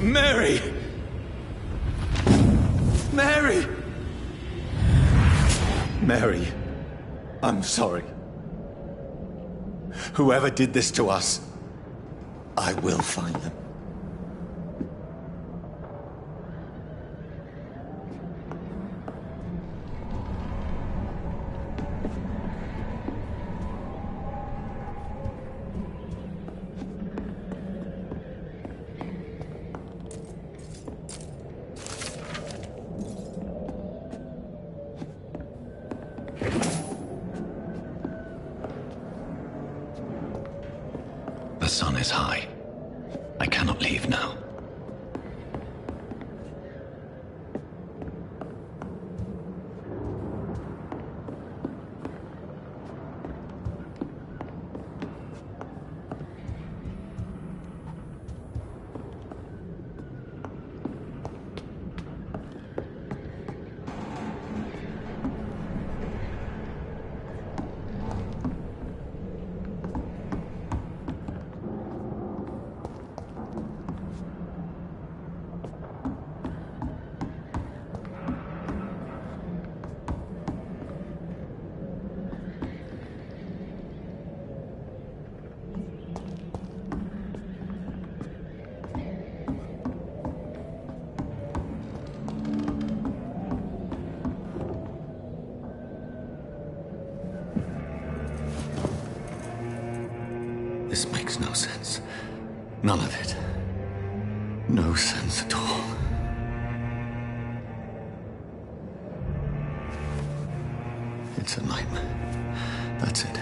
Mary! Mary! Mary, I'm sorry. Whoever did this to us, I will find them. The sun is high. I cannot leave now. This makes no sense. None of it. No sense at all. It's a nightmare. That's it.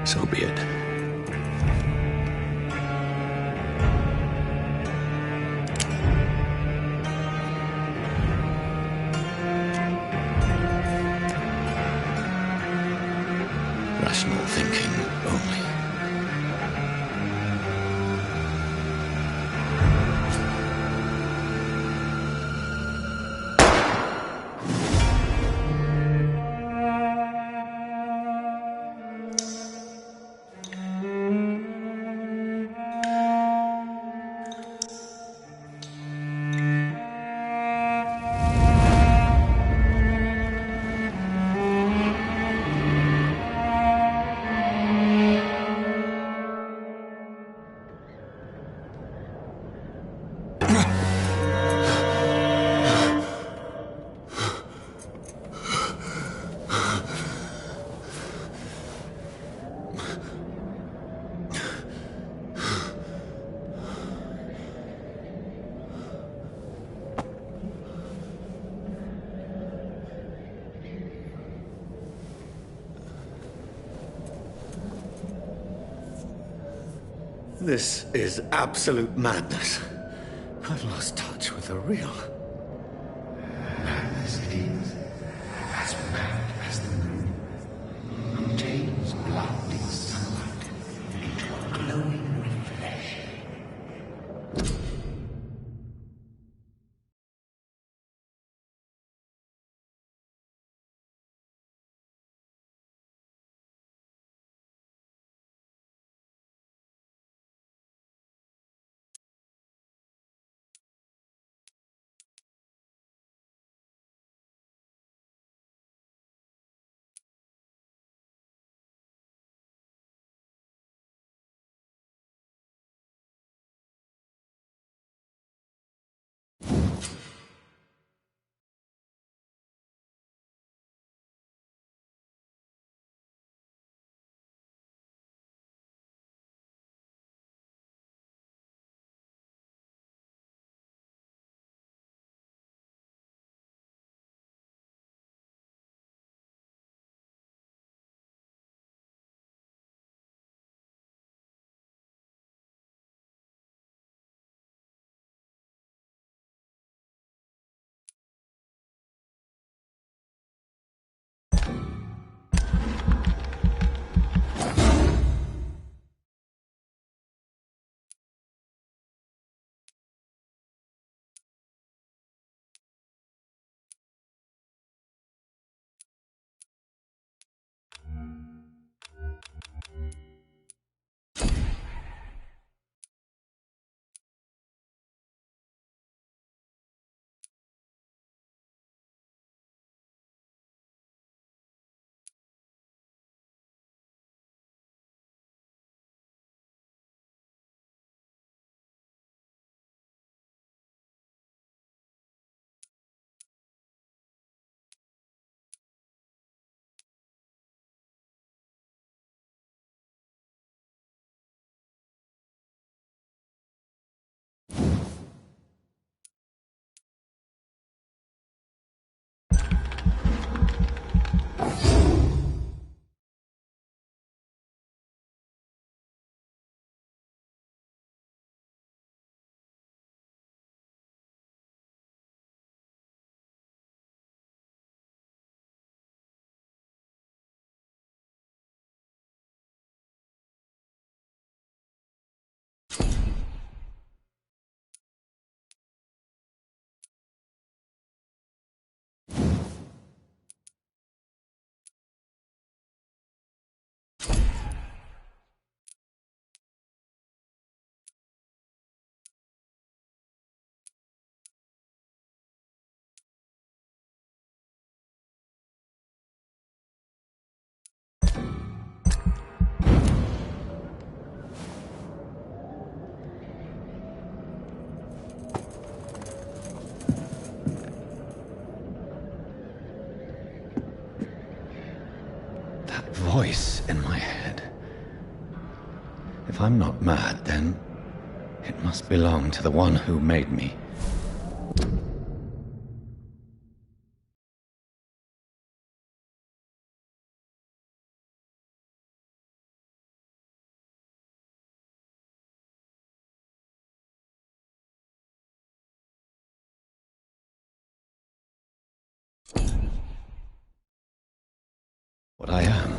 So be it. Rational thinking only. This is absolute madness. I've lost touch with the real. Madness it is, as mad as the moon. Obtains blinding sunlight into a glowing reflection. Voice in my head. If I'm not mad, then it must belong to the one who made me. What I am.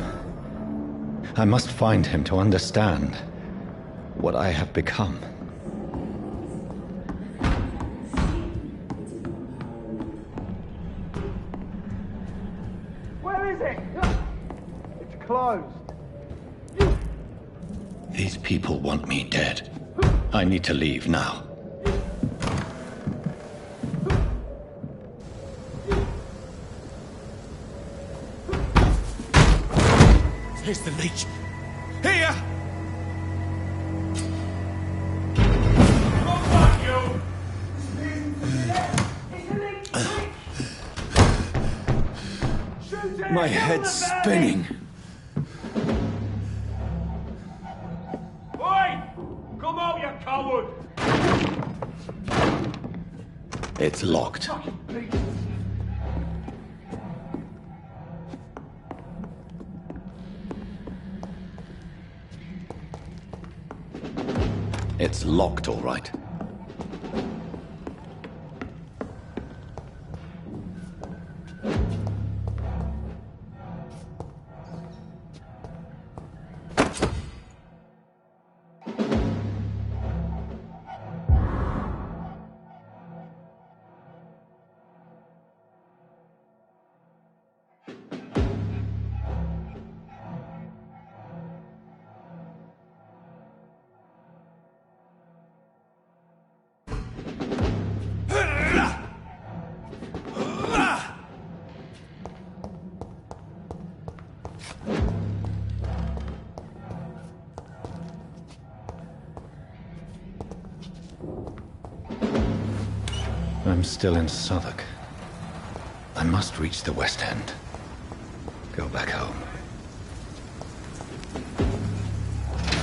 I must find him to understand what I have become. Where is it? It's closed. These people want me dead. I need to leave now. Here's the leech. Here! My head's spinning. Oi! Come out, you coward! It's locked. It's locked, all right. I'm still in Southwark. I must reach the West End. Go back home.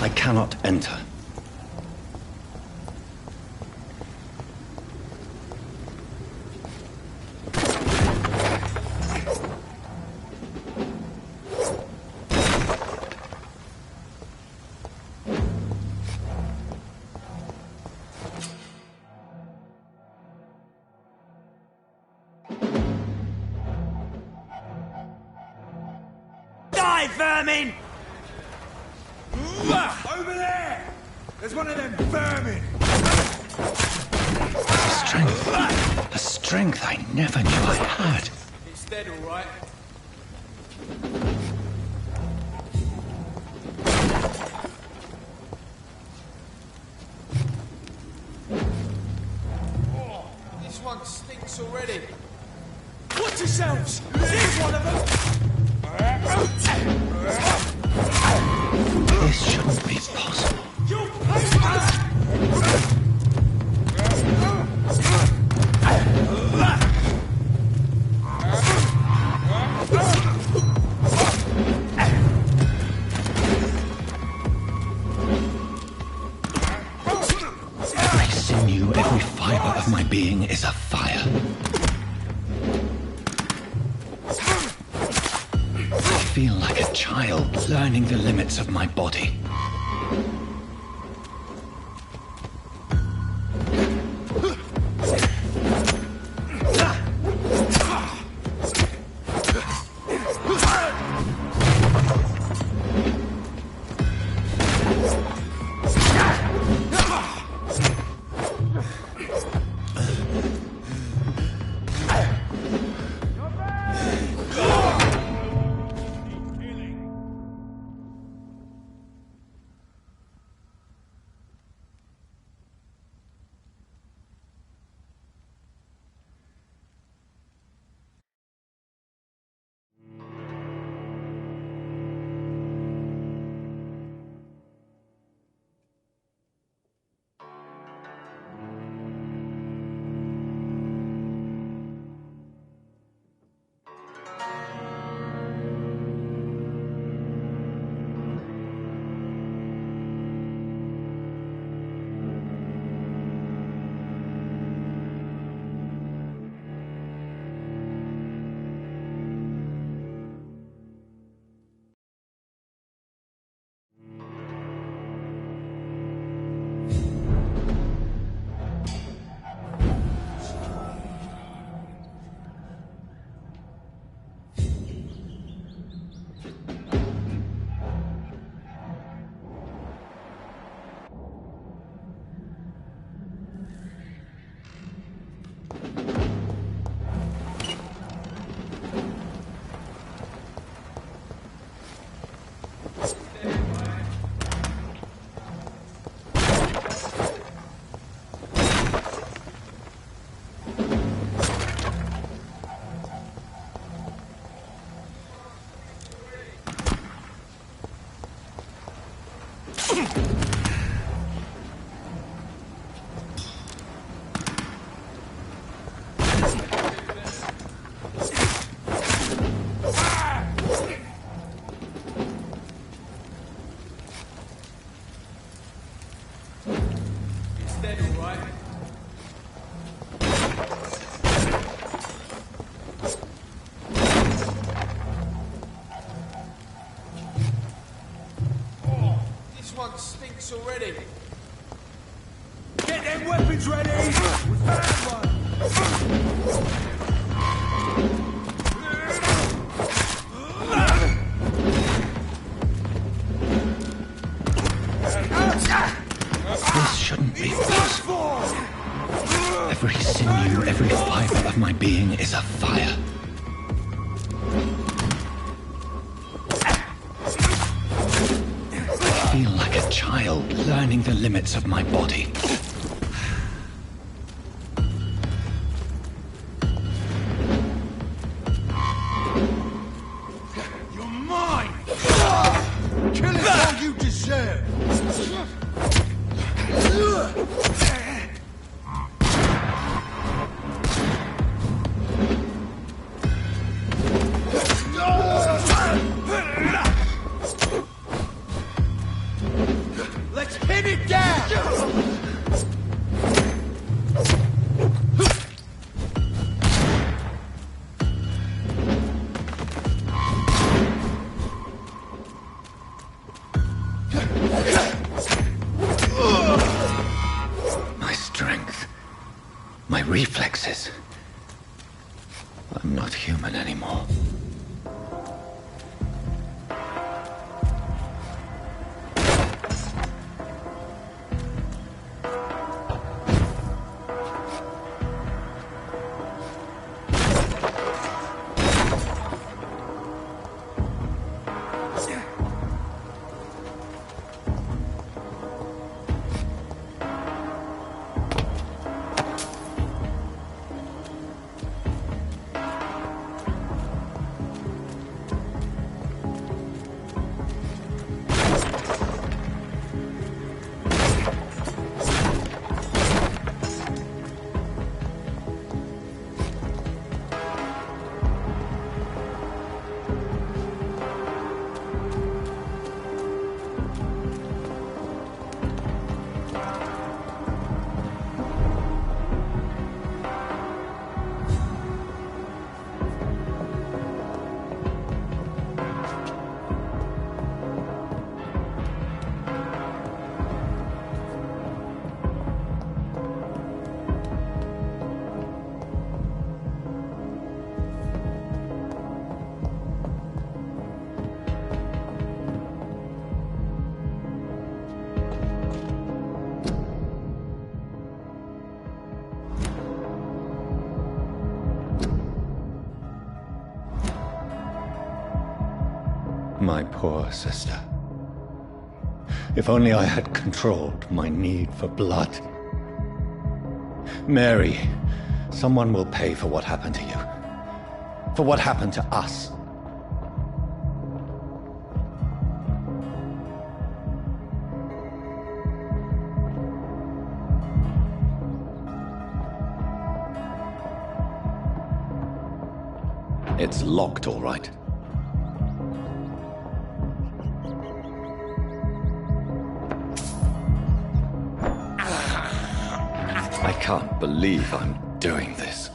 I cannot enter. Die, vermin! Over there! There's one of them vermin! The strength I never knew I had. It's dead, all right. Oh, this one stinks already. Watch yourselves! Here's one of them! This shouldn't be possible. Every sinew, every fiber of my being is afire. I feel like a child learning the limits of my body. Stinks already. weapons ready! We found one! This shouldn't be possible. Every sinew, every fiber of my being is afire. I feel like a child learning the limits of my body. You're mine! Kill it all you deserve! Let's pin it down! My strength, my reflexes. I'm not human anymore. My poor sister. If only I had controlled my need for blood. Mary, someone will pay for what happened to you. For what happened to us. It's locked, all right. I can't believe I'm doing this.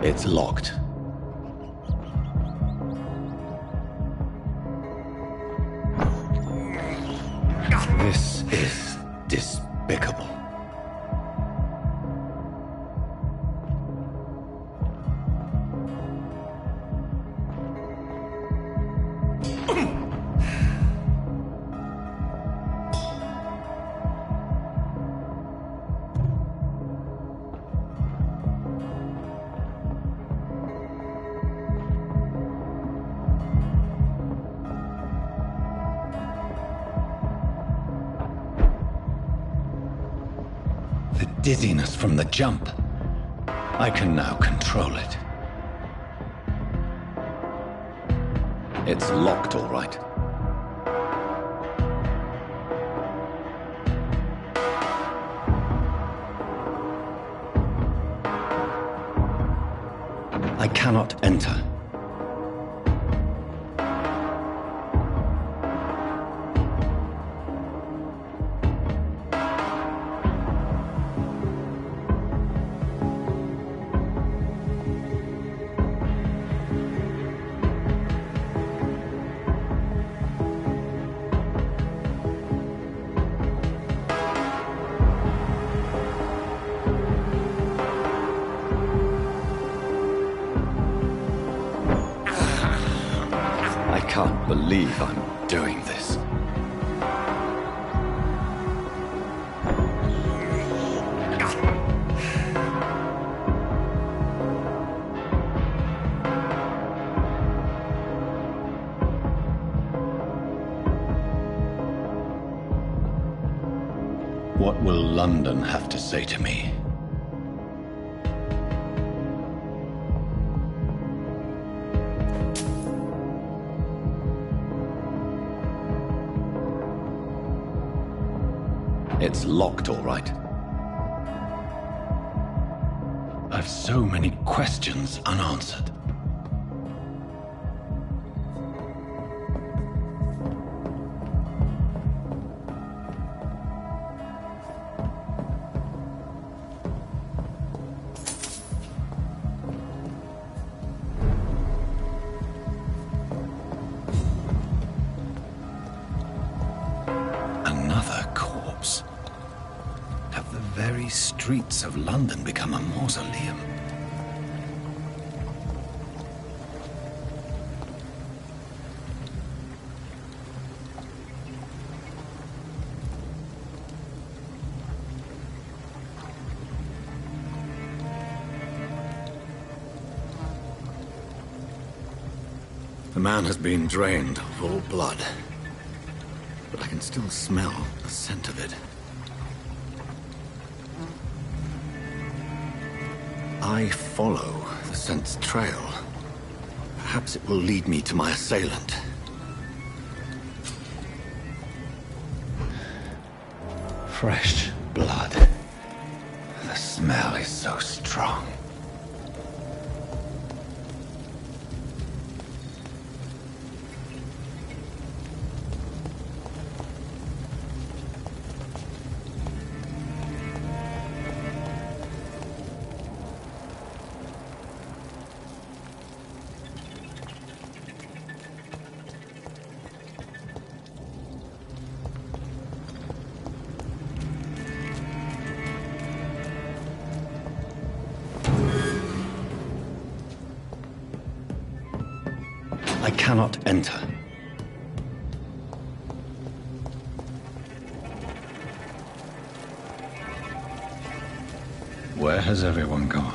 It's locked. This is despicable. The dizziness from the jump. I can now control it. It's locked, all right. I cannot enter. I can't believe I'm doing this. What will London have to say to me? It's locked, all right. I've so many questions unanswered. Another corpse. Have the very streets of London become a mausoleum? The man has been drained of all blood, but I can still smell the scent of it. I follow the scent's trail. Perhaps it will lead me to my assailant. Fresh blood. The smell is so strong. I cannot enter. Where has everyone gone?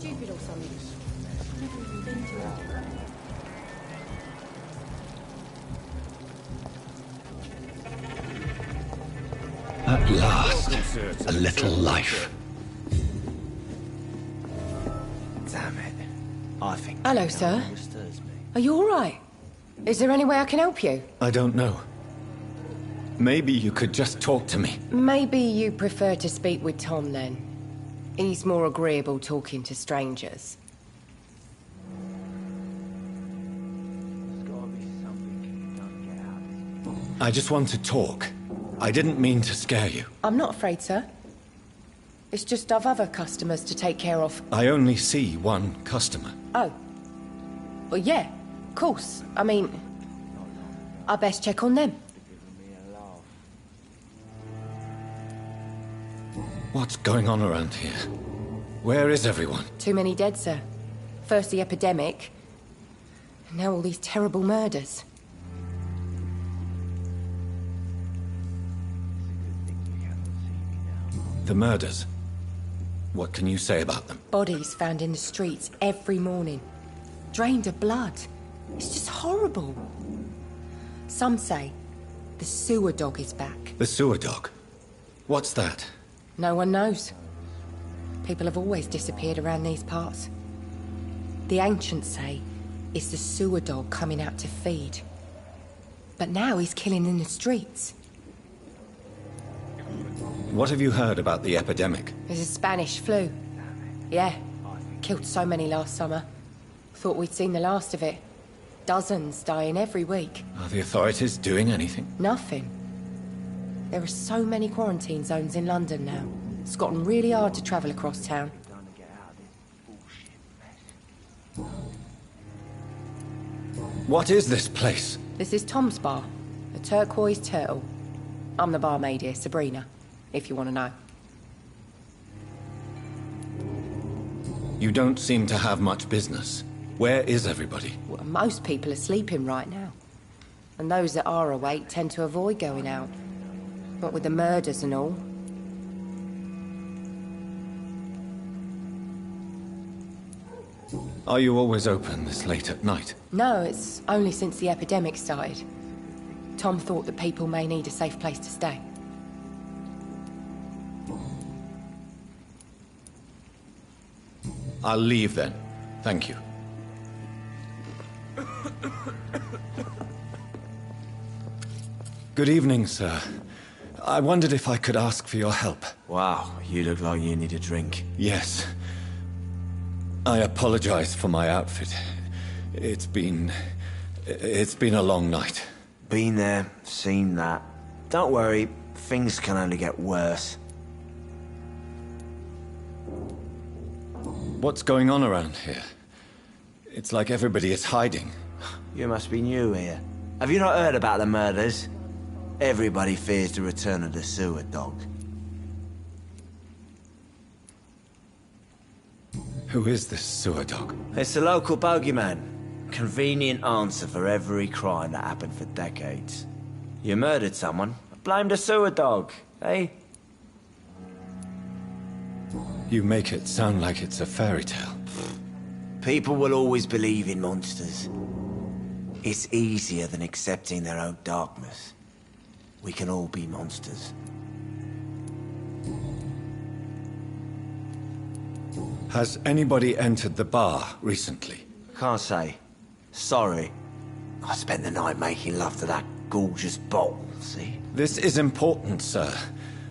stupid or something. Never even been to it. At last, a little life. Damn it. I think... Hello, sir. Are you all right? Is there any way I can help you? I don't know. Maybe you could just talk to me. Maybe you prefer to speak with Tom, then. He's more agreeable talking to strangers. I just want to talk. I didn't mean to scare you. I'm not afraid, sir. It's just I've other customers to take care of. I only see one customer. Oh. Well, yeah, of course. I mean, I best check on them. What's going on around here? Where is everyone? Too many dead, sir. First the epidemic, and now all these terrible murders. The murders. What can you say about them? Bodies found in the streets every morning. Drained of blood. It's just horrible. Some say the sewer dog is back. The sewer dog? What's that? No one knows. People have always disappeared around these parts. The ancients say it's the sewer dog coming out to feed. But now he's killing in the streets. What have you heard about the epidemic? There's a Spanish flu. Yeah. Killed so many last summer. Thought we'd seen the last of it. Dozens dying every week. Are the authorities doing anything? Nothing. There are so many quarantine zones in London now. It's gotten really hard to travel across town. What is this place? This is Tom's bar. The Turquoise Turtle. I'm the barmaid here, Sabrina, if you want to know. You don't seem to have much business. Where is everybody? Well, most people are sleeping right now. And those that are awake tend to avoid going out. What with the murders and all. Are you always open this late at night? No, it's only since the epidemic started. Tom thought that people may need a safe place to stay. I'll leave then. Thank you. Good evening, sir. I wondered if I could ask for your help. Wow, you look like you need a drink. Yes. I apologize for my outfit. It's been a long night. Been there, seen that. Don't worry, things can only get worse. What's going on around here? It's like everybody is hiding. You must be new here. Have you not heard about the murders? Everybody fears the return of the sewer dog. Who is this sewer dog? It's the local bogeyman. Convenient answer for every crime that happened for decades. You murdered someone, blame the sewer dog, eh? You make it sound like it's a fairy tale. People will always believe in monsters. It's easier than accepting their own darkness. We can all be monsters. Has anybody entered the bar recently? Can't say. Sorry. I spent the night making love to that gorgeous bottle, see? This is important, sir.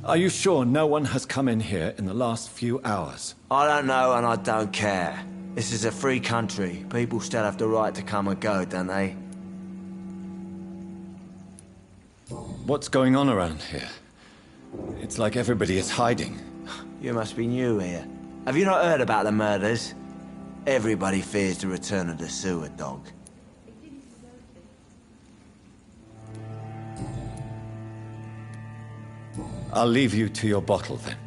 Are you sure no one has come in here in the last few hours? I don't know and I don't care. This is a free country. People still have the right to come and go, don't they? What's going on around here? It's like everybody is hiding. You must be new here. Have you not heard about the murders? Everybody fears the return of the sewer dog. I'll leave you to your bottle then.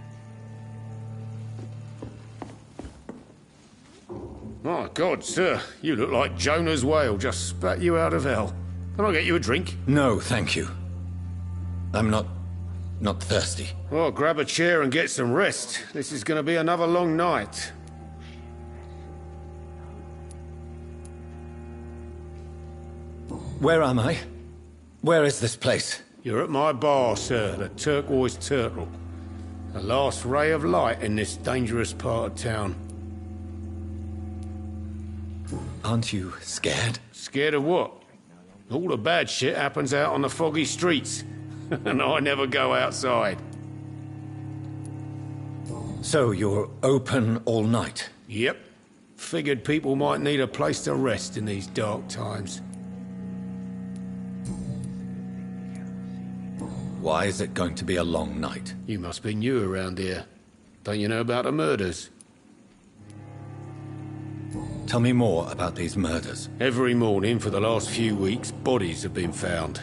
My God, sir, you look like Jonah's whale just spat you out of hell. Can I get you a drink? No, thank you. I'm not thirsty. Well, grab a chair and get some rest. This is going to be another long night. Where am I? Where is this place? You're at my bar, sir, the Turquoise Turtle. The last ray of light in this dangerous part of town. Aren't you scared? Scared of what? All the bad shit happens out on the foggy streets. And I never go outside. So you're open all night? Yep. Figured people might need a place to rest in these dark times. Why is it going to be a long night? You must be new around here. Don't you know about the murders? Tell me more about these murders. Every morning for the last few weeks, bodies have been found.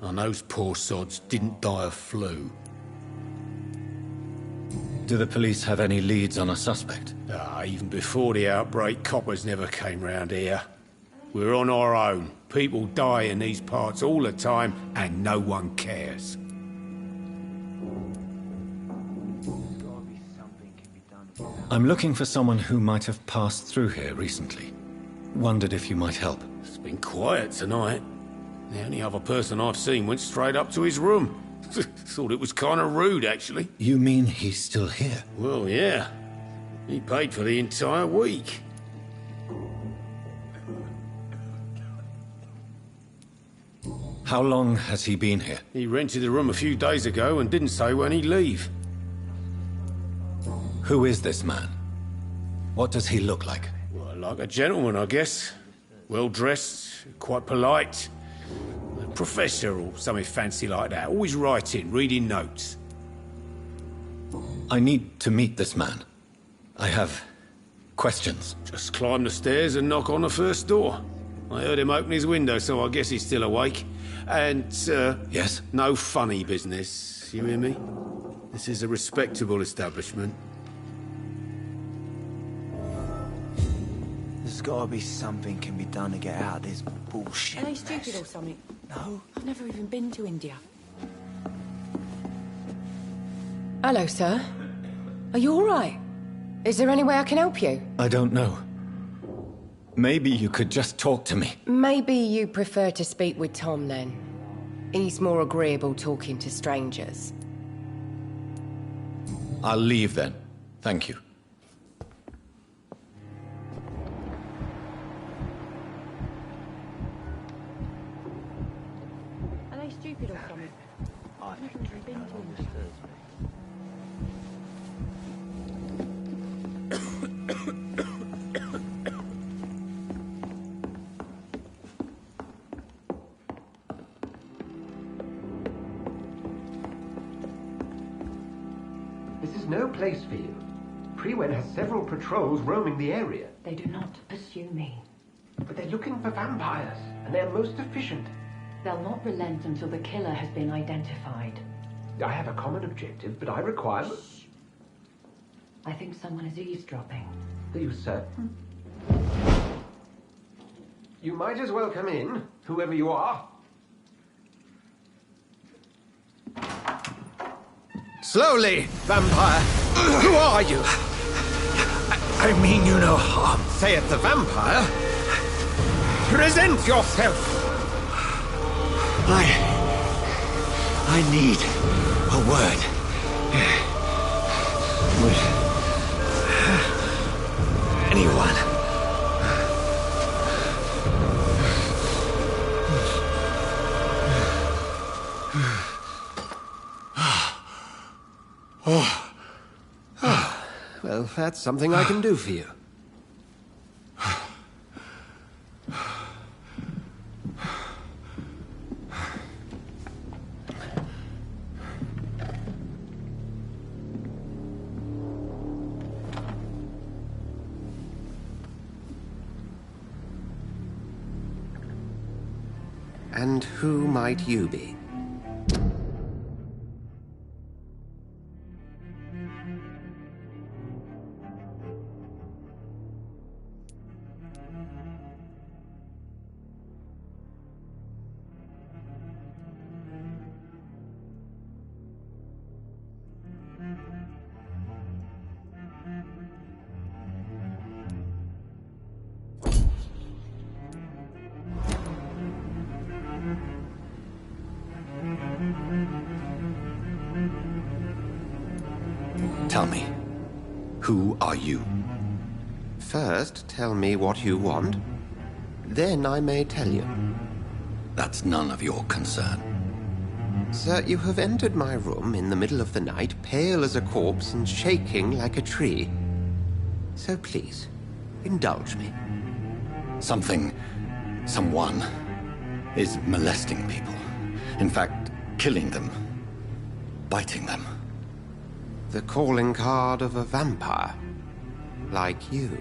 And those poor sods didn't die of flu. Do the police have any leads on a suspect? Even before the outbreak, coppers never came round here. We're on our own. People die in these parts all the time, and no one cares. I'm looking for someone who might have passed through here recently. Wondered if you might help. It's been quiet tonight. The only other person I've seen went straight up to his room. Thought it was kind of rude, actually. You mean he's still here? Well, yeah. He paid for the entire week. How long has he been here? He rented the room a few days ago and didn't say when he'd leave. Who is this man? What does he look like? Well, like a gentleman, I guess. Well-dressed, quite polite. A professor or something fancy like that. Always writing, reading notes. I need to meet this man. I have questions. Just climb the stairs and knock on the first door. I heard him open his window, so I guess he's still awake. And, Yes? no funny business. You hear me? This is a respectable establishment. There's gotta be something can be done to get out of this bullshit. Are they stupid or something? No. I've never even been to India. Hello, sir. Are you all right? Is there any way I can help you? I don't know. Maybe you could just talk to me. Maybe you prefer to speak with Tom, then. He's more agreeable talking to strangers. I'll leave then. Thank you. Are they stupid or something? I've never even been to India. This is no place for you. Prewen has several patrols roaming the area. They do not pursue me. But they're looking for vampires, and they're most efficient. They'll not relent until the killer has been identified. I have a common objective, but I require... I think someone is eavesdropping. Are you certain? You might as well come in, whoever you are. Slowly, vampire! Who are you? I mean you no harm. Say it, the vampire? Present yourself! I need a word. Would anyone? Well, that's something I can do for you. And who might you be? Who are you? First, tell me what you want. Then I may tell you. That's none of your concern. Sir, you have entered my room in the middle of the night, pale as a corpse and shaking like a tree. So please, indulge me. Someone is molesting people. In fact, killing them. Biting them. The calling card of a vampire. Like you.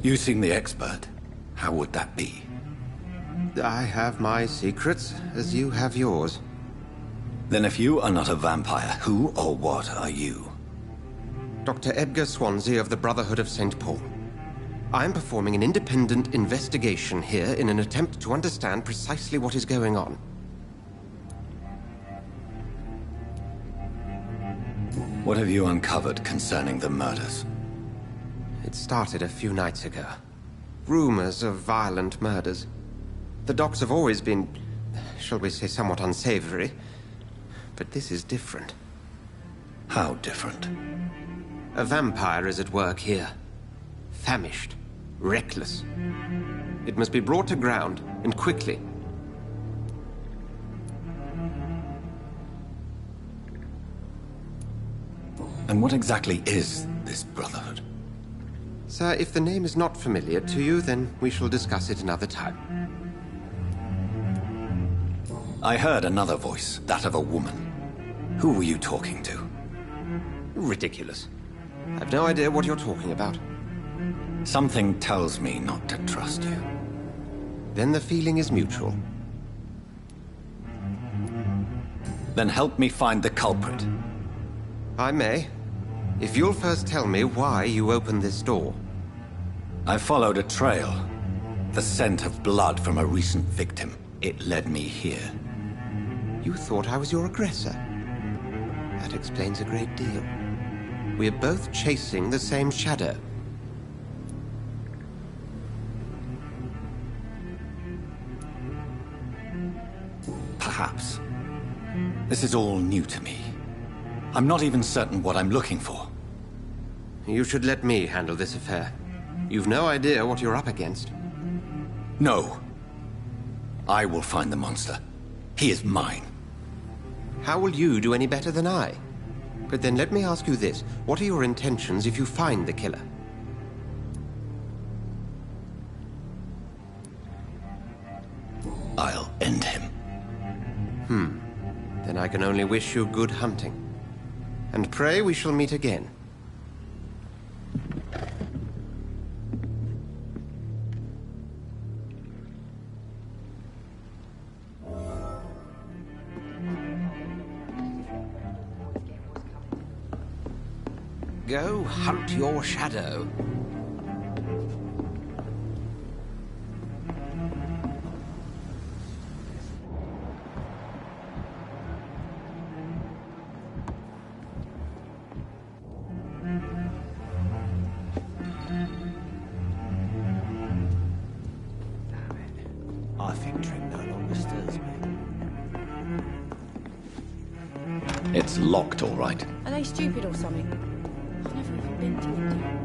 You seem the expert. How would that be? I have my secrets, as you have yours. Then if you are not a vampire, who or what are you? Dr. Edgar Swansea of the Brotherhood of St. Paul. I'm performing an independent investigation here in an attempt to understand precisely what is going on. What have you uncovered concerning the murders? It started a few nights ago. Rumors of violent murders. The docs have always been, shall we say, somewhat unsavory. But this is different. How different? A vampire is at work here. Famished. Reckless. It must be brought to ground, and quickly. And what exactly is this Brotherhood? Sir, if the name is not familiar to you, then we shall discuss it another time. I heard another voice, that of a woman. Who were you talking to? Ridiculous. I've no idea what you're talking about. Something tells me not to trust you. Then the feeling is mutual. Then help me find the culprit. I may. If you'll first tell me why you opened this door. I followed a trail. The scent of blood from a recent victim. It led me here. You thought I was your aggressor. That explains a great deal. We're both chasing the same shadow. Perhaps. This is all new to me. I'm not even certain what I'm looking for. You should let me handle this affair. You've no idea what you're up against. No. I will find the monster. He is mine. How will you do any better than I? But then let me ask you this. What are your intentions if you find the killer? I'll end him. Then I can only wish you good hunting. And pray we shall meet again. Go hunt your shadow. I think drink no longer stirs me. It's locked, all right. Are they stupid or something? I've never even been to India.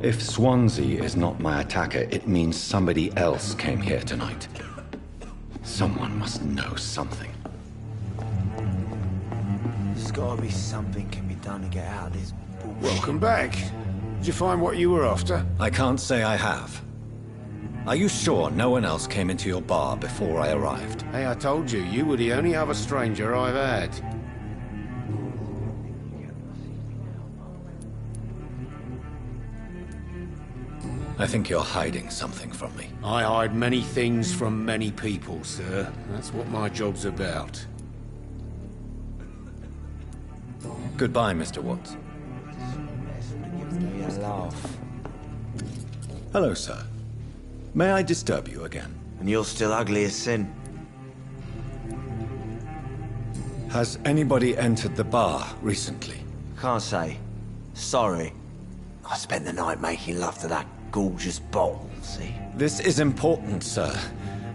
If Swansea is not my attacker, it means somebody else came here tonight. Someone must know something. There's gotta be something can be done to get out of this bullshit. Welcome back. Did you find what you were after? I can't say I have. Are you sure no one else came into your bar before I arrived? Hey, I told you, you were the only other stranger I've had. I think you're hiding something from me. I hide many things from many people, sir. That's what my job's about. Goodbye, Mr. Watts. Gives me a laugh. Hello, sir. May I disturb you again? And you're still ugly as sin. Has anybody entered the bar recently? Can't say. Sorry. I spent the night making love to that gorgeous bottle, see? This is important, sir.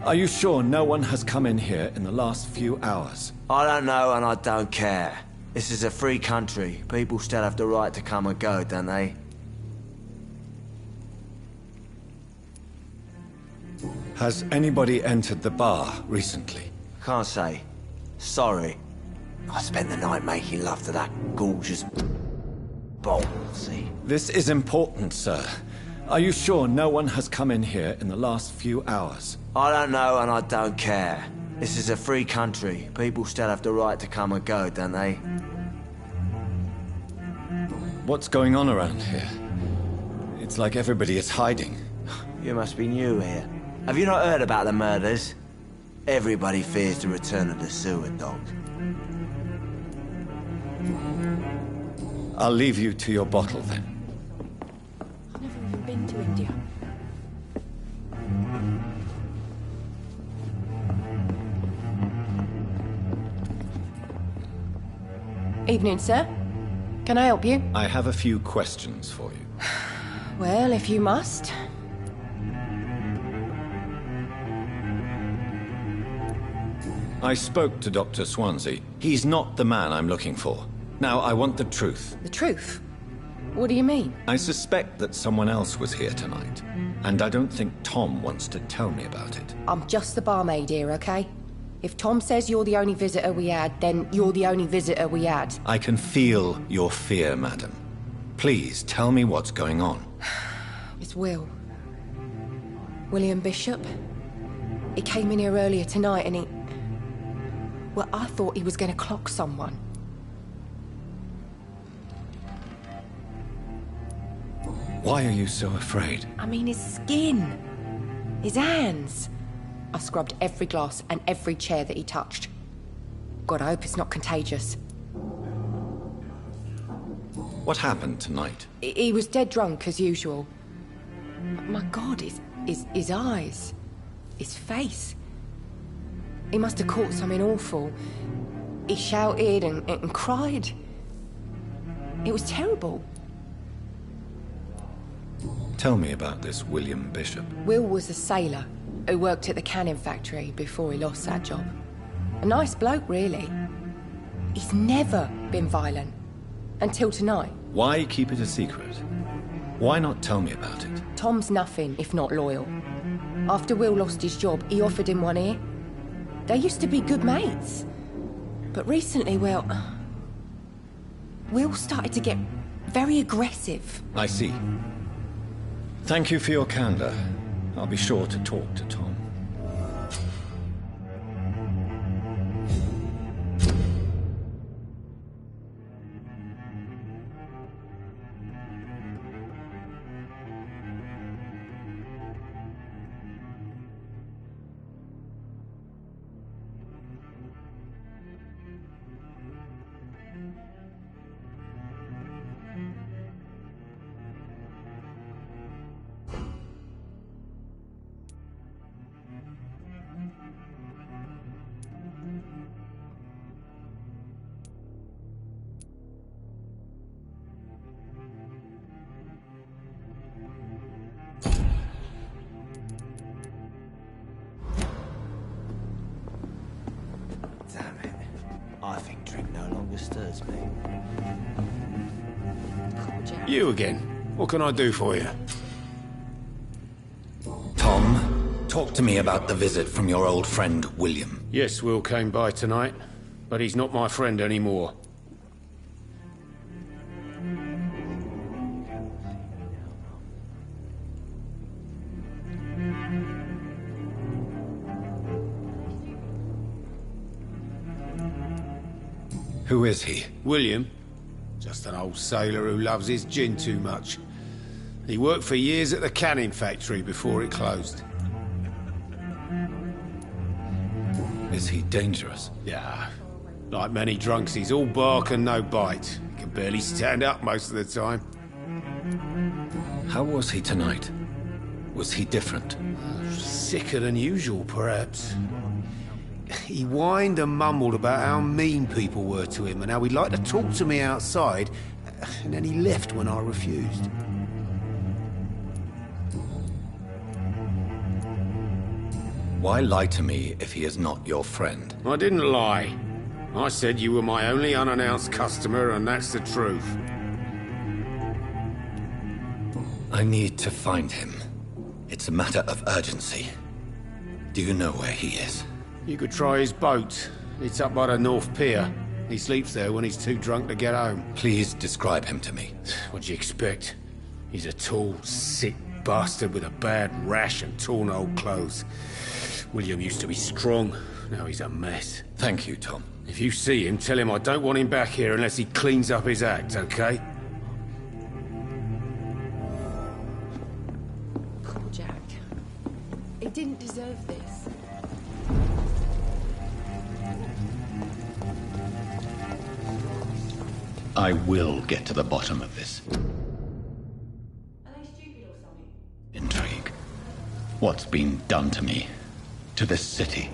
Are you sure no one has come in here in the last few hours? I don't know and I don't care. This is a free country. People still have the right to come and go, don't they? Has anybody entered the bar recently? Can't say. Sorry. I spent the night making love to that gorgeous bowl, see? This is important, sir. Are you sure no one has come in here in the last few hours? I don't know and I don't care. This is a free country. People still have the right to come and go, don't they? What's going on around here? It's like everybody is hiding. You must be new here. Have you not heard about the murders? Everybody fears the return of the sewer dog. I'll leave you to your bottle then. I've never even been to India. Evening, sir. Can I help you? I have a few questions for you. Well, if you must. I spoke to Dr. Swansea. He's not the man I'm looking for. Now, I want the truth. The truth? What do you mean? I suspect that someone else was here tonight, and I don't think Tom wants to tell me about it. I'm just the barmaid here, okay? If Tom says you're the only visitor we had, then you're the only visitor we had. I can feel your fear, madam. Please, tell me what's going on. It's Will. William Bishop. He came in here earlier tonight and he... Well, I thought he was going to clock someone. Why are you so afraid? I mean, his skin. His hands. I scrubbed every glass and every chair that he touched. God, I hope it's not contagious. What happened tonight? He was dead drunk, as usual. My God, his eyes. His face. He must have caught something awful. He shouted and cried. It was terrible. Tell me about this William Bishop. Will was a sailor who worked at the canning factory before he lost that job. A nice bloke, really. He's never been violent. Until tonight. Why keep it a secret? Why not tell me about it? Tom's nothing if not loyal. After Will lost his job, he offered him one ear. They used to be good mates. But recently, well... Will started to get very aggressive. I see. Thank you for your candor. I'll be sure to talk to Tom. Damn it. I think drink no longer stirs me. You again. What can I do for you? Tom, talk to me about the visit from your old friend, William. Yes, Will came by tonight, but he's not my friend anymore. Who is he? William? Just an old sailor who loves his gin too much. He worked for years at the canning factory before it closed. Is he dangerous? Yeah. Like many drunks, he's all bark and no bite. He can barely stand up most of the time. How was he tonight? Was he different? Sicker than usual, perhaps. He whined and mumbled about how mean people were to him and how he'd like to talk to me outside, and then he left when I refused. Why lie to me if he is not your friend? I didn't lie. I said you were my only unannounced customer, and that's the truth. I need to find him. It's a matter of urgency. Do you know where he is? You could try his boat. It's up by the North Pier. He sleeps there when he's too drunk to get home. Please describe him to me. What'd you expect? He's a tall, sick bastard with a bad rash and torn old clothes. William used to be strong. Now he's a mess. Thank you, Tom. If you see him, tell him I don't want him back here unless he cleans up his act, okay? Poor Jack. He didn't deserve this. I will get to the bottom of this. Are they stupid or something? Intrigue. What's been done to me? To this city?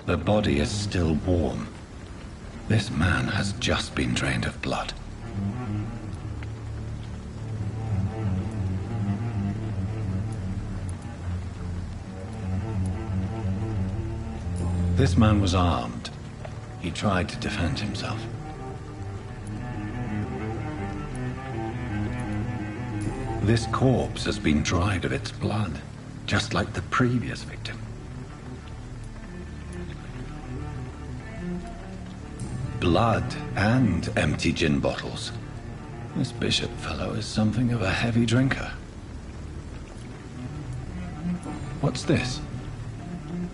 The body is still warm. This man has just been drained of blood. This man was armed. He tried to defend himself. This corpse has been dried of its blood, just like the previous victim. Blood and empty gin bottles. This Bishop fellow is something of a heavy drinker. What's this?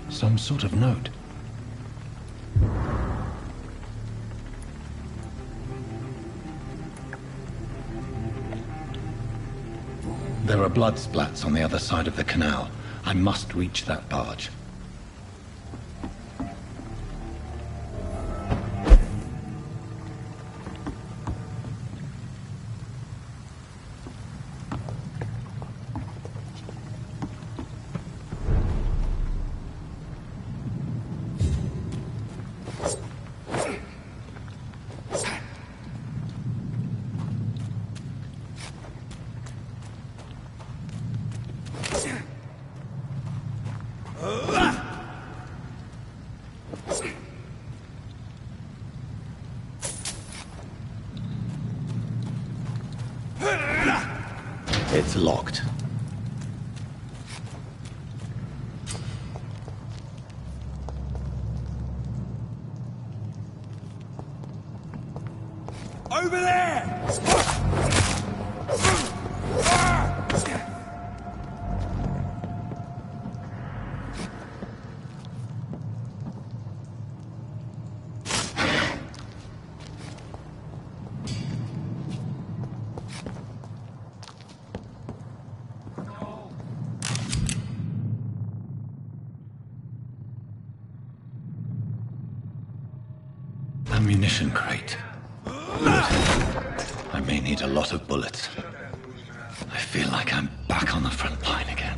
Some sort of note. There are blood splats on the other side of the canal. I must reach that barge. It's locked. Over there! Ammunition crate. Good. I may need a lot of bullets. I feel like I'm back on the front line again.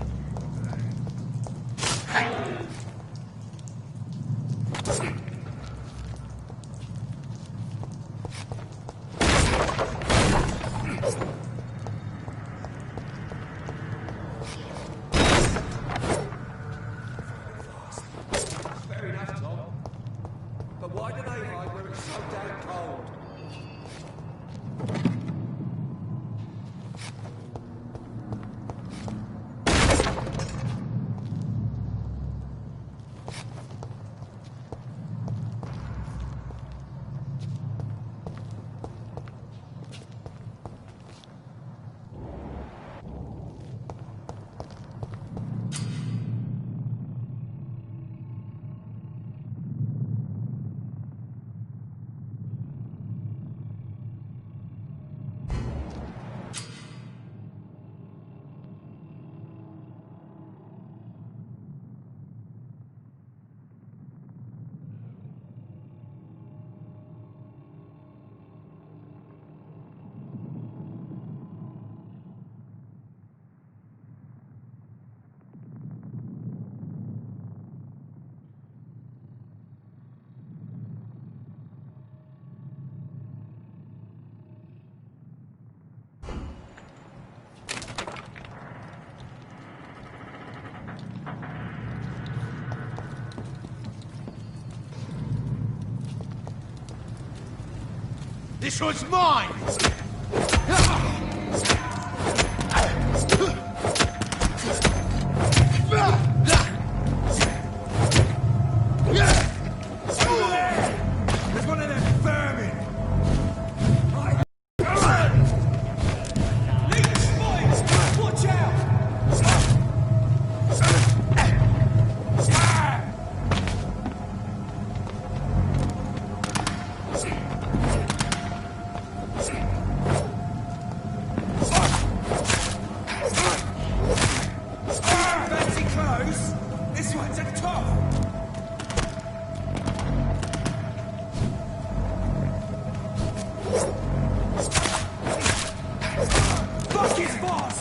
Fair enough, Tom. But why do they hide where it's so damn cold? This one's mine! There's one of them vermin! Leave spines! Watch out! Fancy clothes? This one's a top! Fuck his boss!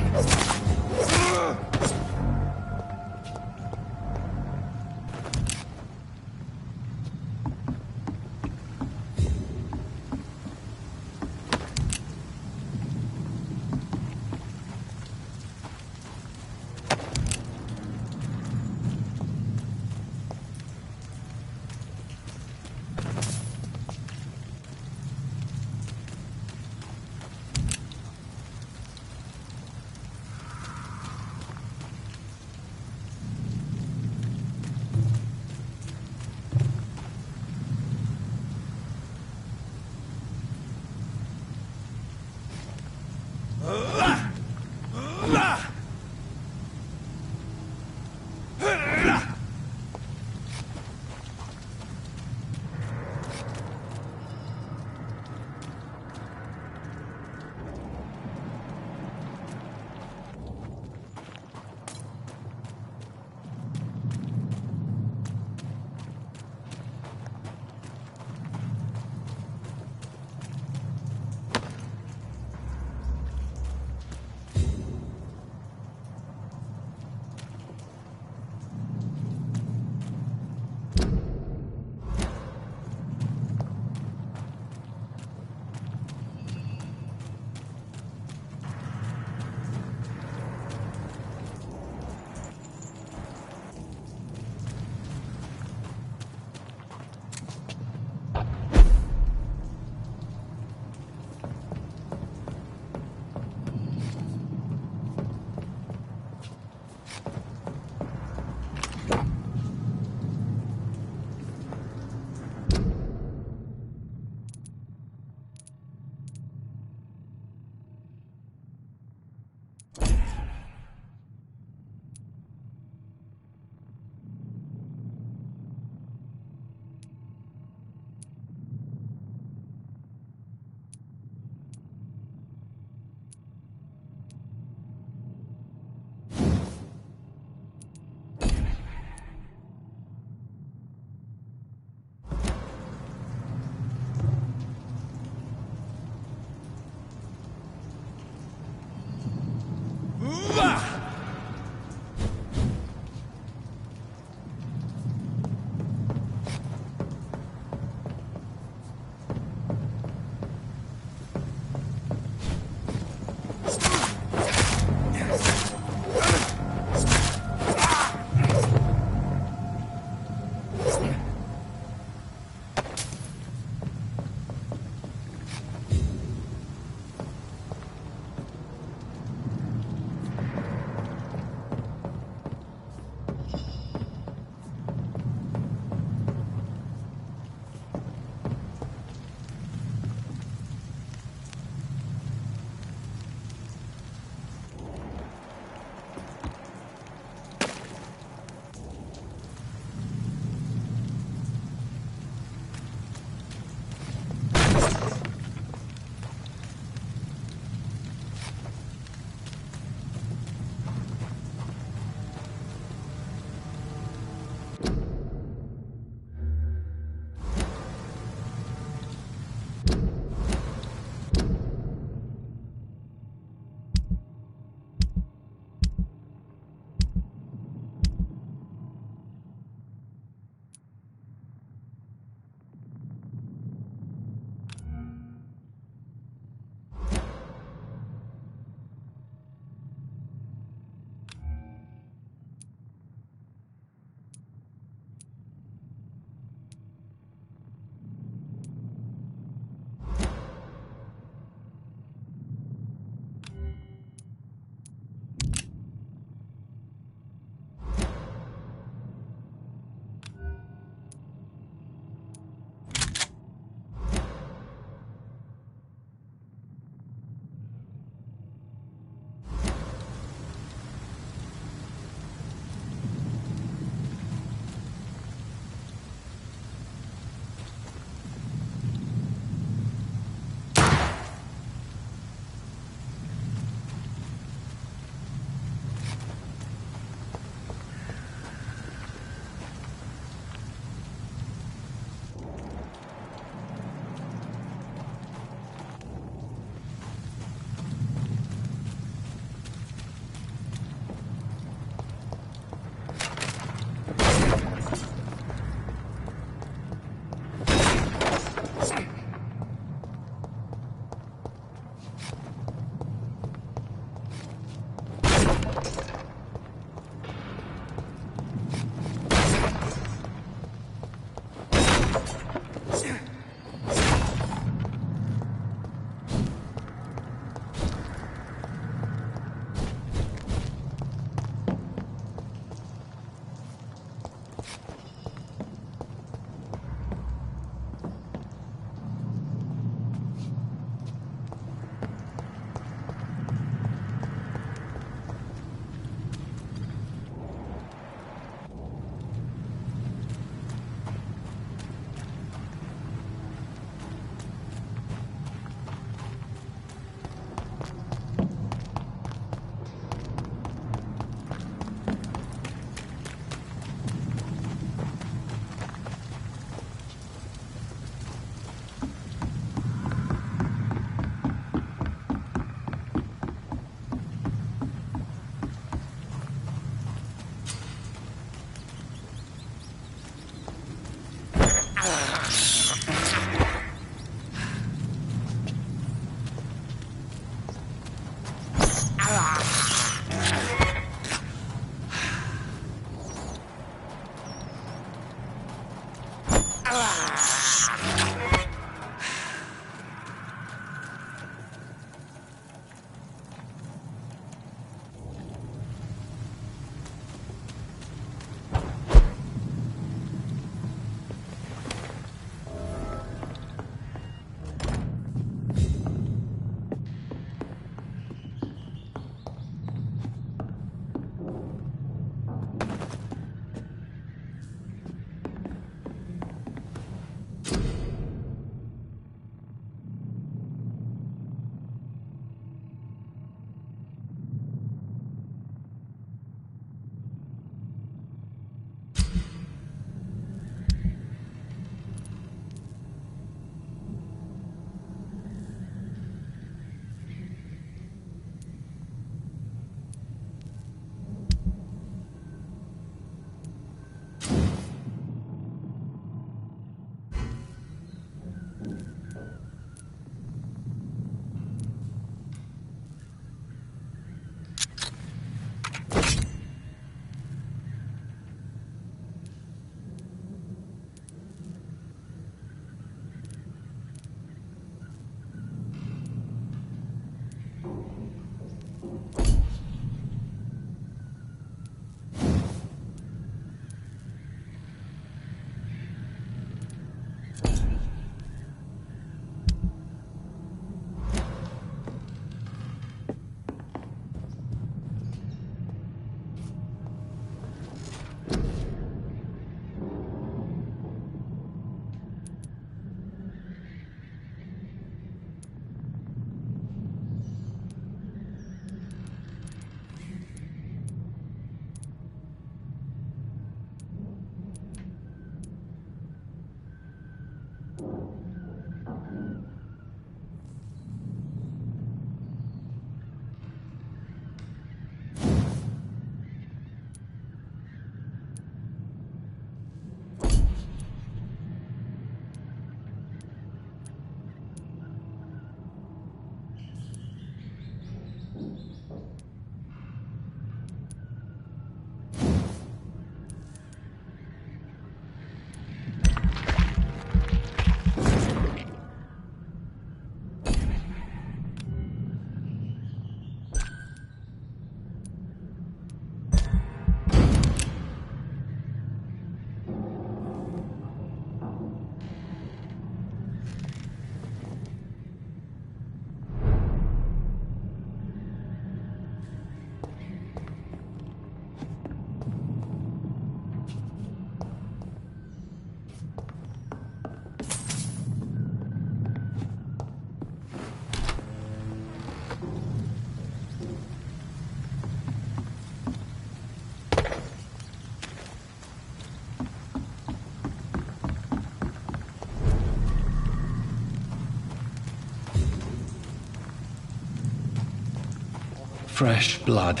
fresh blood.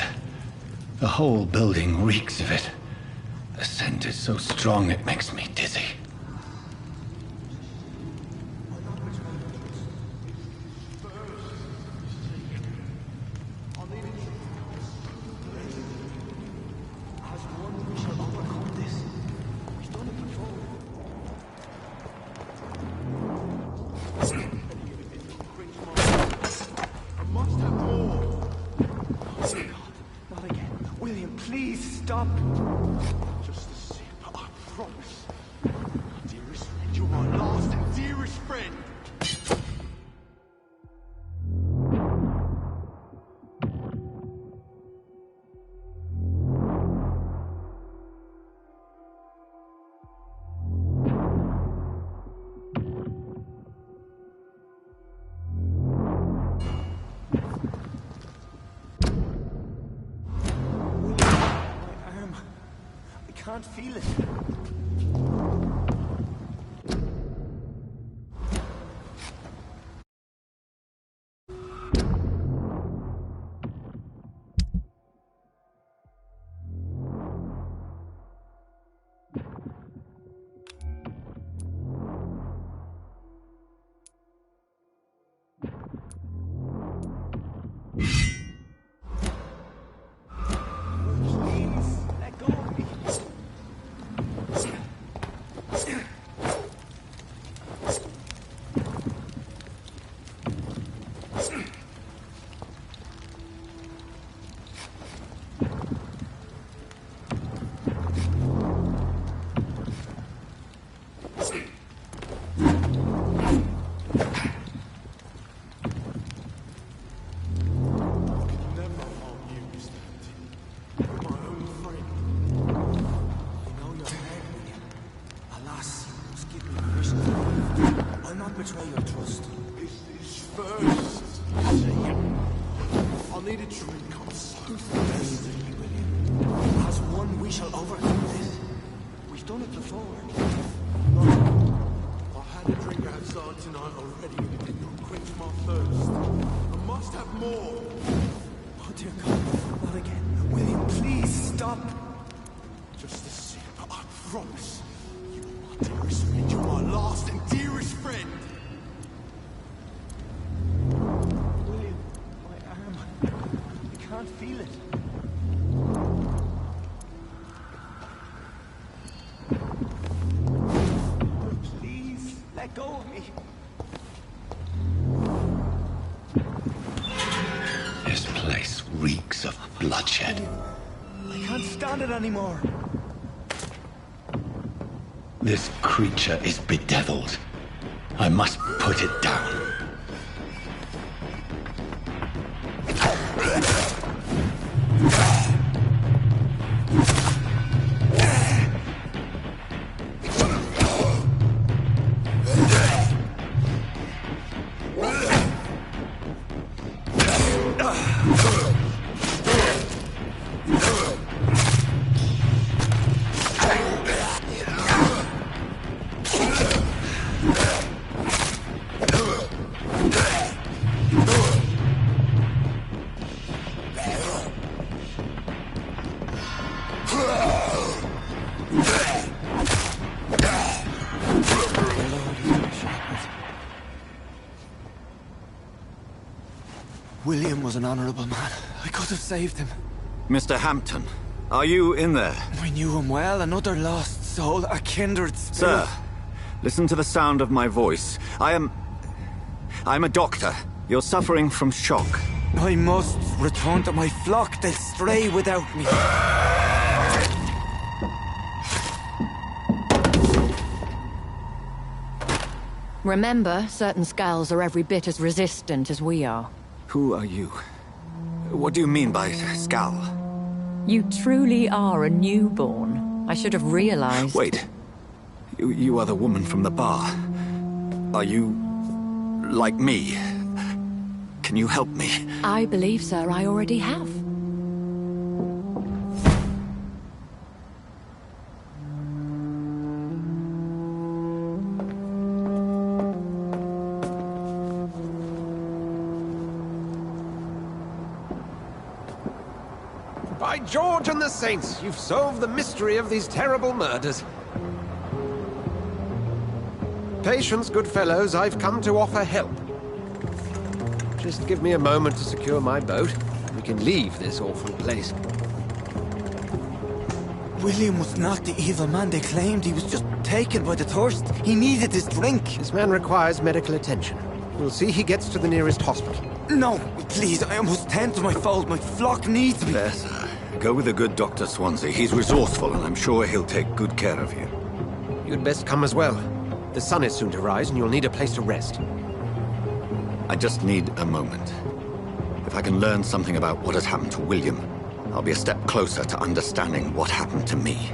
The whole building reeks of it. The scent is so strong it makes me dizzy. Please stop. Just a sip, I promise. Dearest friend, you're my last and dearest friend. I can't feel it. Please, let go of me. Betray your trust. This is first. I'll need a drink. I'm so thirsty, William. As one, we shall overcome this. We've done it before. No. I had a drink outside tonight already, and it did not quench my thirst. I must have more. Oh dear God, not again. William, please stop. Just a sip, I promise. You are my dearest friend. You're my last and dearest friend. I can't feel it. Please, let go of me. This place reeks of bloodshed. I can't stand it anymore. This creature is bedeviled. I must put it down. William was an honorable man. I could have saved him. Mr. Hampton, are you in there? I knew him well, another lost soul, a kindred spirit. Sir, listen to the sound of my voice. I'm a doctor. You're suffering from shock. I must return to my flock. They'll stray without me. Remember, certain skulls are every bit as resistant as we are. Who are you? What do you mean by skull? You truly are a newborn. I should have realized. Wait. You are the woman from the bar. Are you... like me? Can you help me? I believe, sir, I already have. By George and the Saints, you've solved the mystery of these terrible murders. Patience, good fellows, I've come to offer help. Just give me a moment to secure my boat. We can leave this awful place. William was not the evil man they claimed. He was just taken by the thirst. He needed his drink. This man requires medical attention. We'll see he gets to the nearest hospital. No, please, I must tend to my fold. My flock needs me. There, sir. Go with the good Dr. Swansea. He's resourceful, and I'm sure he'll take good care of you. You'd best come as well. The sun is soon to rise, and you'll need a place to rest. I just need a moment. If I can learn something about what has happened to William, I'll be a step closer to understanding what happened to me.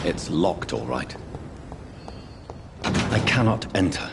It's locked, all right. I cannot enter.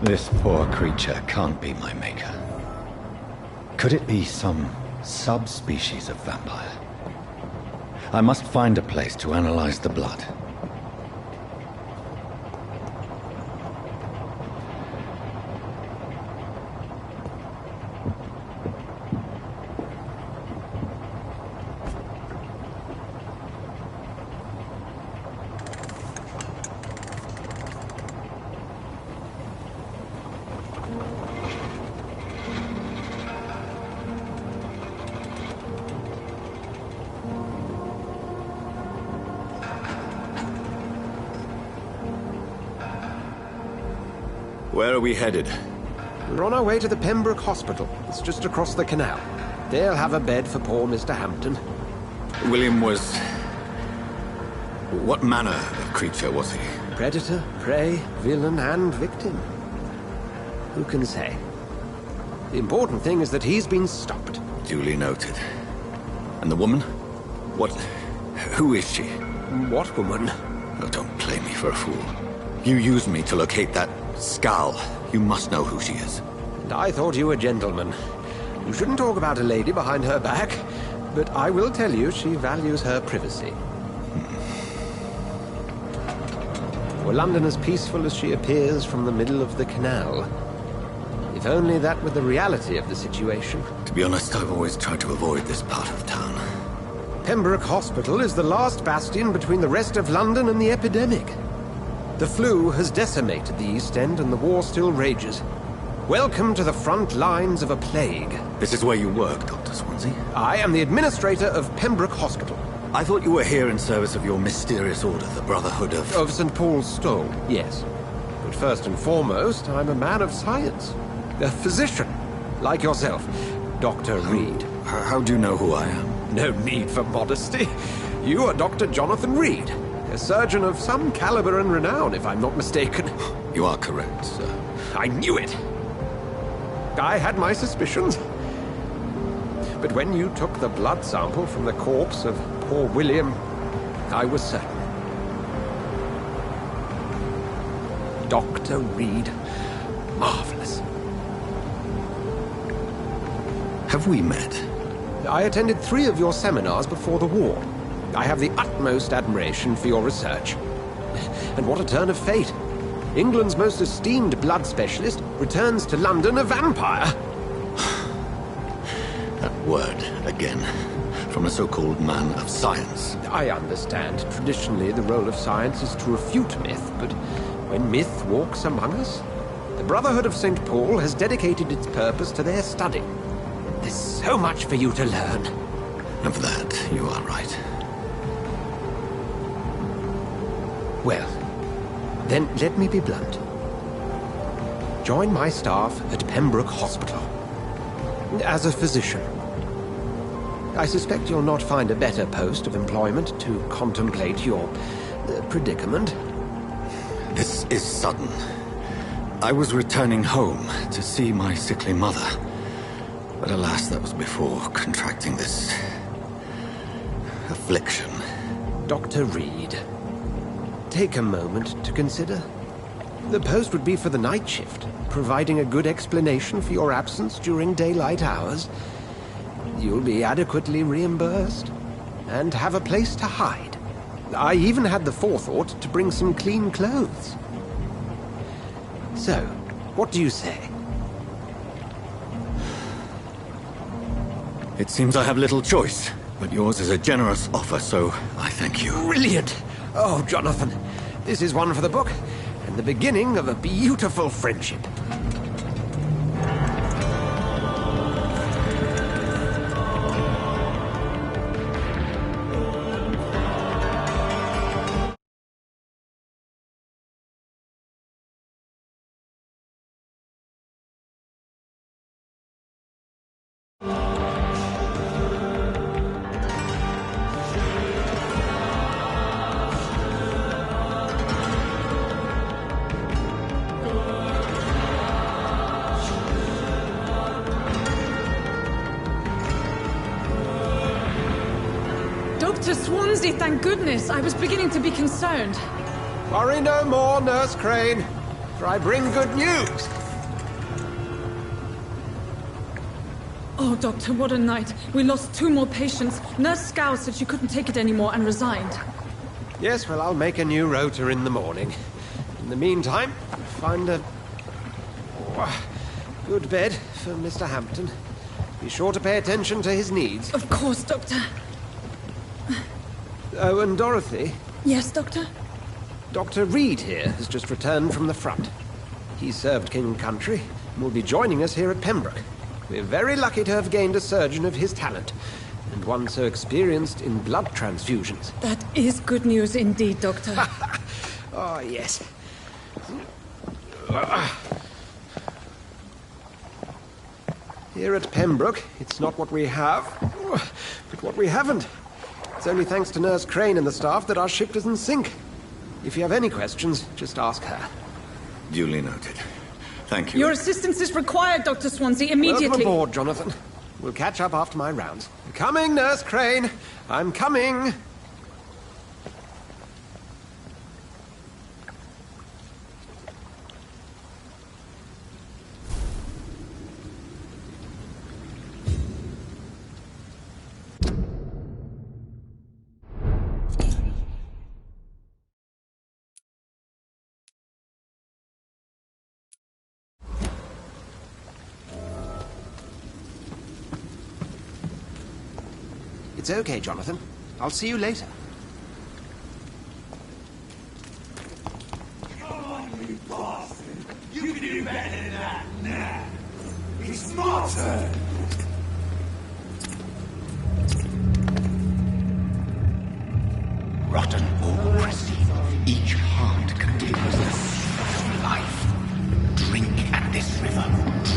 This poor creature can't be my maker. Could it be some subspecies of vampire? I must find a place to analyze the blood. Where are we headed? We're on our way to the Pembroke Hospital. It's just across the canal. They'll have a bed for poor Mr. Hampton. William was... What manner of creature was he? Predator, prey, villain, and victim. Who can say? The important thing is that he's been stopped. Duly noted. And the woman? What... Who is she? What woman? Oh, don't play me for a fool. You used me to locate that skull. You must know who she is. And I thought you a gentleman. You shouldn't talk about a lady behind her back, but I will tell you she values her privacy. Were London as peaceful as she appears from the middle of the canal? If only that were the reality of the situation. To be honest, I've always tried to avoid this part of town. Pembroke Hospital is the last bastion between the rest of London and the epidemic. The flu has decimated the East End and the war still rages. Welcome to the front lines of a plague. This is where you work, Dr. Swansea? I am the administrator of Pembroke Hospital. I thought you were here in service of your mysterious order, the Brotherhood of... Of St. Paul's Stole, yes. But first and foremost, I'm a man of science. A physician, like yourself, Dr. Reed. How do you know who I am? No need for modesty. You are Dr. Jonathan Reed. A surgeon of some caliber and renown, if I'm not mistaken. You are correct, sir. I knew it! I had my suspicions. But when you took the blood sample from the corpse of poor William, I was certain. Dr. Reed. Marvelous. Have we met? I attended 3 of your seminars before the war. I have the utmost admiration for your research. And what a turn of fate. England's most esteemed blood specialist returns to London a vampire. word again. From a so-called man of science. I understand. Traditionally, the role of science is to refute myth, but when myth walks among us, the Brotherhood of St. Paul has dedicated its purpose to their study. There's so much for you to learn. Of that, you are right. Well, then let me be blunt. Join my staff at Pembroke Hospital. As a physician. I suspect you'll not find a better post of employment to contemplate your predicament. This is sudden. I was returning home to see my sickly mother. But alas, that was before contracting this affliction. Dr. Reed, take a moment to consider. The post would be for the night shift, providing a good explanation for your absence during daylight hours. You'll be adequately reimbursed, and have a place to hide. I even had the forethought to bring some clean clothes. So, what do you say? It seems I have little choice, but yours is a generous offer, so I thank you. Brilliant! Oh, Jonathan, this is one for the book, and the beginning of a beautiful friendship. Dr. Swansea, thank goodness. I was beginning to be concerned. Worry no more, Nurse Crane, for I bring good news. Oh, Doctor, what a night. We lost 2 more patients. Nurse Scow said she couldn't take it anymore and resigned. Yes, well, I'll make a new rota in the morning. In the meantime, find a good bed for Mr. Hampton. Be sure to pay attention to his needs. Of course, Doctor. Oh, and Dorothy? Yes, Doctor? Dr. Reed here has just returned from the front. He served King and Country and will be joining us here at Pembroke. We're very lucky to have gained a surgeon of his talent, and one so experienced in blood transfusions. That is good news indeed, Doctor. Oh, yes. Here at Pembroke, it's not what we have, but what we haven't. It's only thanks to Nurse Crane and the staff that our ship doesn't sink. If you have any questions, just ask her. Duly noted. Thank you. Your assistance is required, Dr. Swansea, immediately. Welcome aboard, Jonathan. We'll catch up after my rounds. Coming, Nurse Crane. I'm coming. It's okay, Jonathan. I'll see you later. Come on, you bastard! You can do better than that now! It's my turn! Rotten bureaucracy. Each heart contains the source of life. Drink at this river.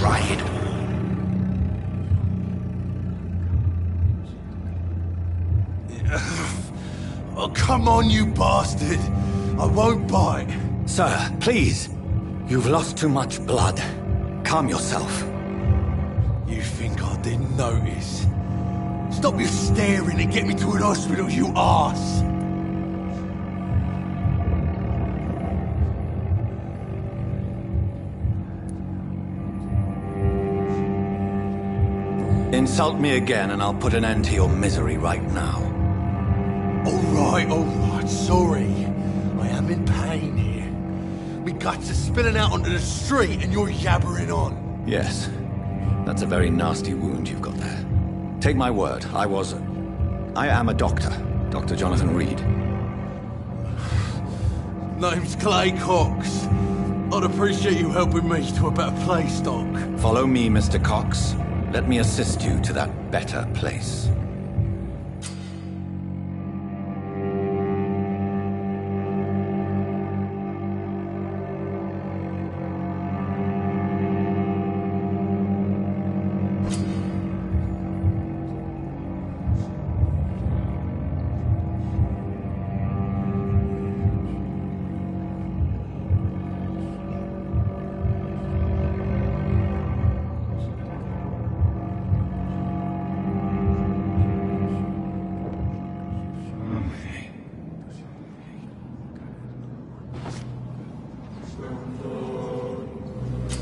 Try it all. Oh, come on, you bastard! I won't bite. Sir, please. You've lost too much blood. Calm yourself. You think I didn't notice? Stop your staring and get me to an hospital, you arse! Insult me again and I'll put an end to your misery right now. All right, sorry. I am in pain here. Me guts are spilling out onto the street and you're yabbering on. Yes. That's a very nasty wound you've got there. Take my word, I am a doctor. Dr. Jonathan Reed. Name's Clay Cox. I'd appreciate you helping me to a better place, Doc. Follow me, Mr. Cox. Let me assist you to that better place.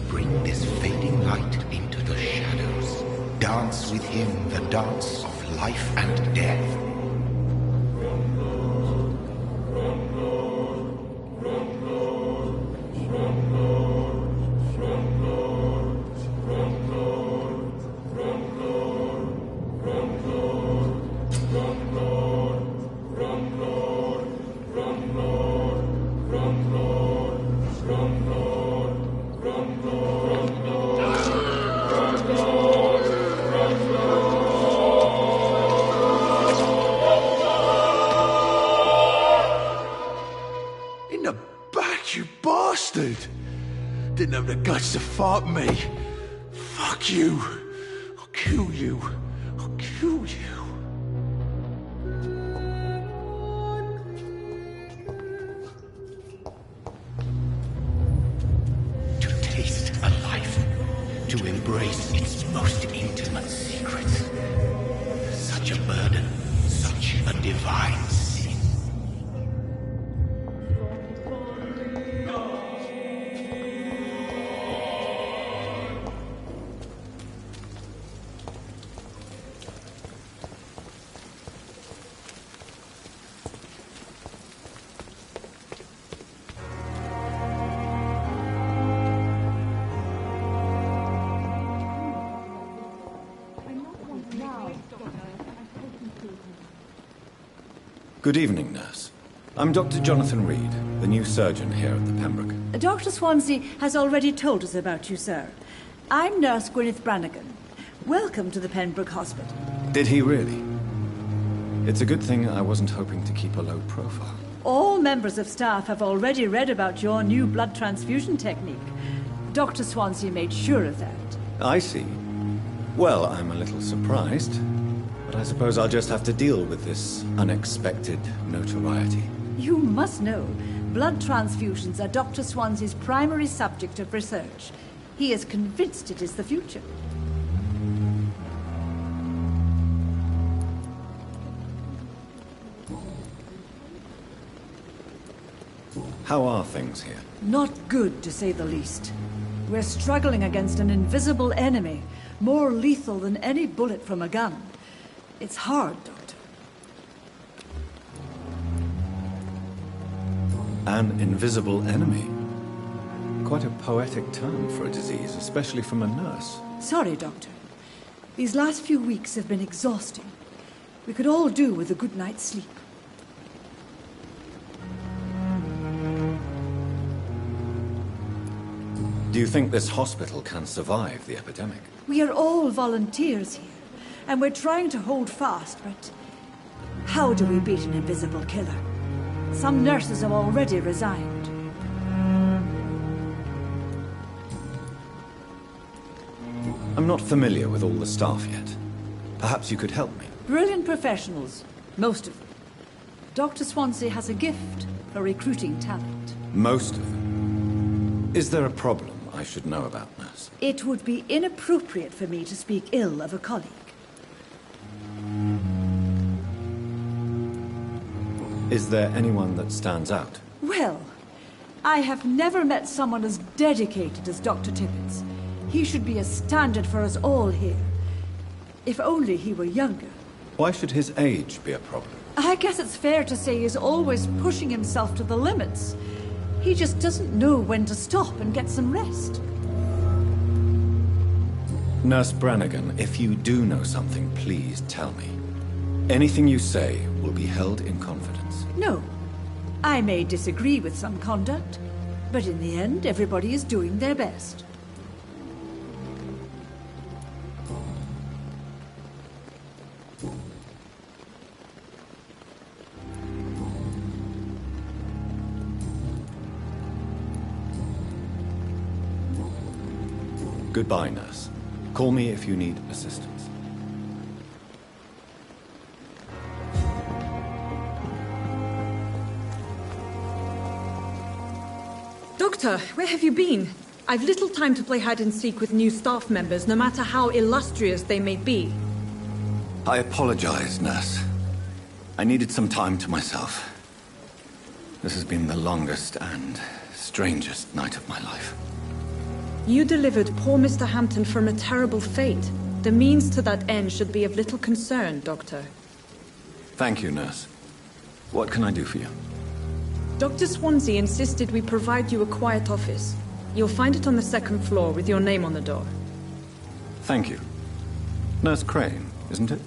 Bring this fading light into the shadows. Dance with him the dance of life and death. In the back, you bastard! Didn't have the guts to fuck me. Fuck you. I'll kill you. I'll kill you. To taste a life, to embrace its most intimate secrets. Such a burden, such a divine sin. Good evening, nurse. I'm Dr. Jonathan Reed, the new surgeon here at the Pembroke. Dr. Swansea has already told us about you, sir. I'm Nurse Gwyneth Brannigan. Welcome to the Pembroke Hospital. Did he really? It's a good thing I wasn't hoping to keep a low profile. All members of staff have already read about your new blood transfusion technique. Dr. Swansea made sure of that. I see. Well, I'm a little surprised, but I suppose I'll just have to deal with this unexpected notoriety. You must know, blood transfusions are Dr. Swansea's primary subject of research. He is convinced it is the future. How are things here? Not good, to say the least. We're struggling against an invisible enemy, more lethal than any bullet from a gun. It's hard, Doctor. An invisible enemy? Quite a poetic term for a disease, especially from a nurse. Sorry, Doctor. These last few weeks have been exhausting. We could all do with a good night's sleep. Do you think this hospital can survive the epidemic? We are all volunteers here, and we're trying to hold fast, but how do we beat an invisible killer? Some nurses have already resigned. I'm not familiar with all the staff yet. Perhaps you could help me. Brilliant professionals, most of them. Dr. Swansea has a gift for recruiting talent. Most of them. Is there a problem I should know about, nurse? It would be inappropriate for me to speak ill of a colleague. Is there anyone that stands out? Well, I have never met someone as dedicated as Dr. Tippett. He should be a standard for us all here. If only he were younger. Why should his age be a problem? I guess it's fair to say he's always pushing himself to the limits. He just doesn't know when to stop and get some rest. Nurse Brannigan, if you do know something, please tell me. Anything you say will be held in confidence. No. I may disagree with some conduct, but in the end, everybody is doing their best. Goodbye, nurse. Call me if you need assistance. Doctor, where have you been? I've little time to play hide and seek with new staff members, no matter how illustrious they may be. I apologize, nurse. I needed some time to myself. This has been the longest and strangest night of my life. You delivered poor Mr. Hampton from a terrible fate. The means to that end should be of little concern, Doctor. Thank you, nurse. What can I do for you? Dr. Swansea insisted we provide you a quiet office. You'll find it on the second floor with your name on the door. Thank you. Nurse Crane, isn't it?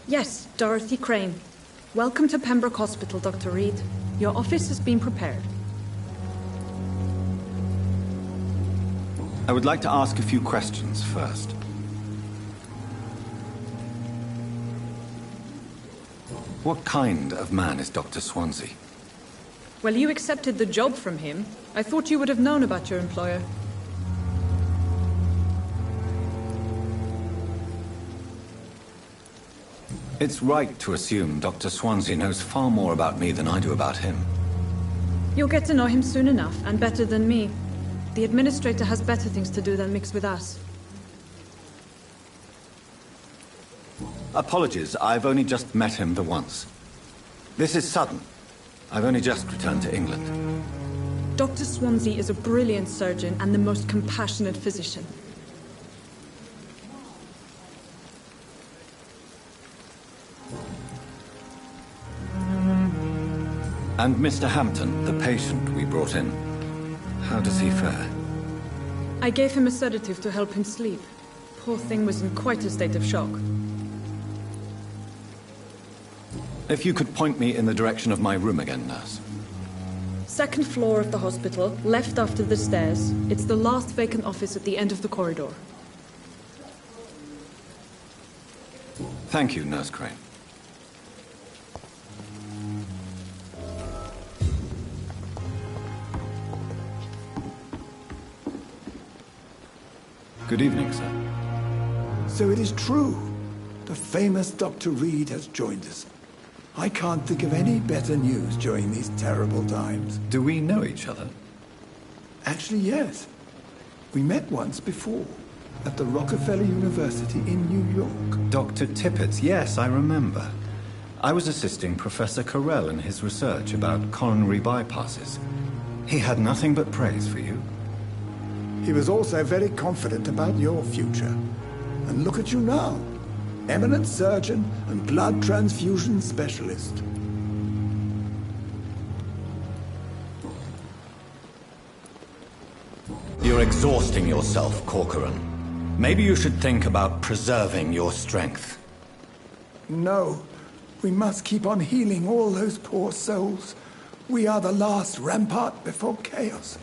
Yes, Dorothy Crane. Welcome to Pembroke Hospital, Dr. Reed. Your office has been prepared. I would like to ask a few questions first. What kind of man is Dr. Swansea? Well, you accepted the job from him. I thought you would have known about your employer. It's right to assume Dr. Swansea knows far more about me than I do about him. You'll get to know him soon enough, and better than me. The administrator has better things to do than mix with us. Apologies, I've only just met him the once. This is sudden. I've only just returned to England. Dr. Swansea is a brilliant surgeon and the most compassionate physician. And Mr. Hampton, the patient we brought in, how does he fare? I gave him a sedative to help him sleep. Poor thing was in quite a state of shock. If you could point me in the direction of my room again, nurse. Second floor of the hospital, left after the stairs. It's the last vacant office at the end of the corridor. Thank you, Nurse Crane. Good evening, sir. So it is true. The famous Dr. Reed has joined us. I can't think of any better news during these terrible times. Do we know each other? Actually, yes. We met once before, at the Rockefeller University in New York. Dr. Tippett, yes, I remember. I was assisting Professor Carell in his research about coronary bypasses. He had nothing but praise for you. He was also very confident about your future. And look at you now. Eminent surgeon and blood transfusion specialist. You're exhausting yourself, Corcoran. Maybe you should think about preserving your strength. No. We must keep on healing all those poor souls. We are the last rampart before chaos.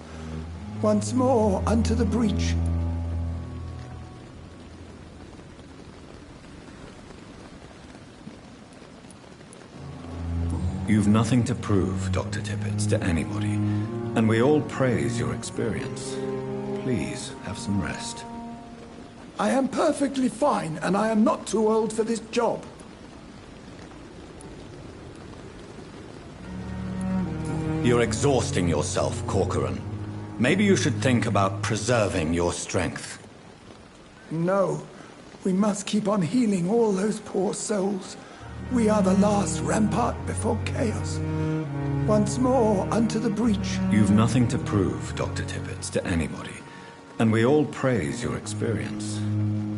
Once more unto the breach. You've nothing to prove, Dr. Tippett, to anybody, and we all praise your experience. Please, have some rest. I am perfectly fine, and I am not too old for this job. You're exhausting yourself, Corcoran. Maybe you should think about preserving your strength. No. We must keep on healing all those poor souls. We are the last rampart before chaos. Once more unto the breach. You've nothing to prove, Dr. Tippett, to anybody, and we all praise your experience.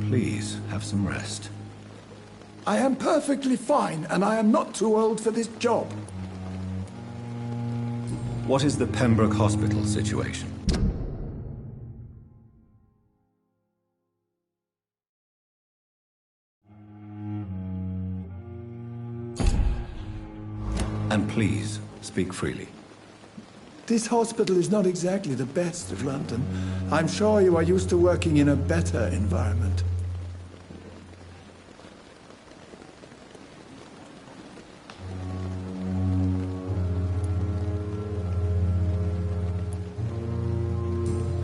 Please, have some rest. I am perfectly fine, and I am not too old for this job. What is the Pembroke Hospital situation? please, speak freely. This hospital is not exactly the best of London. I'm sure you are used to working in a better environment.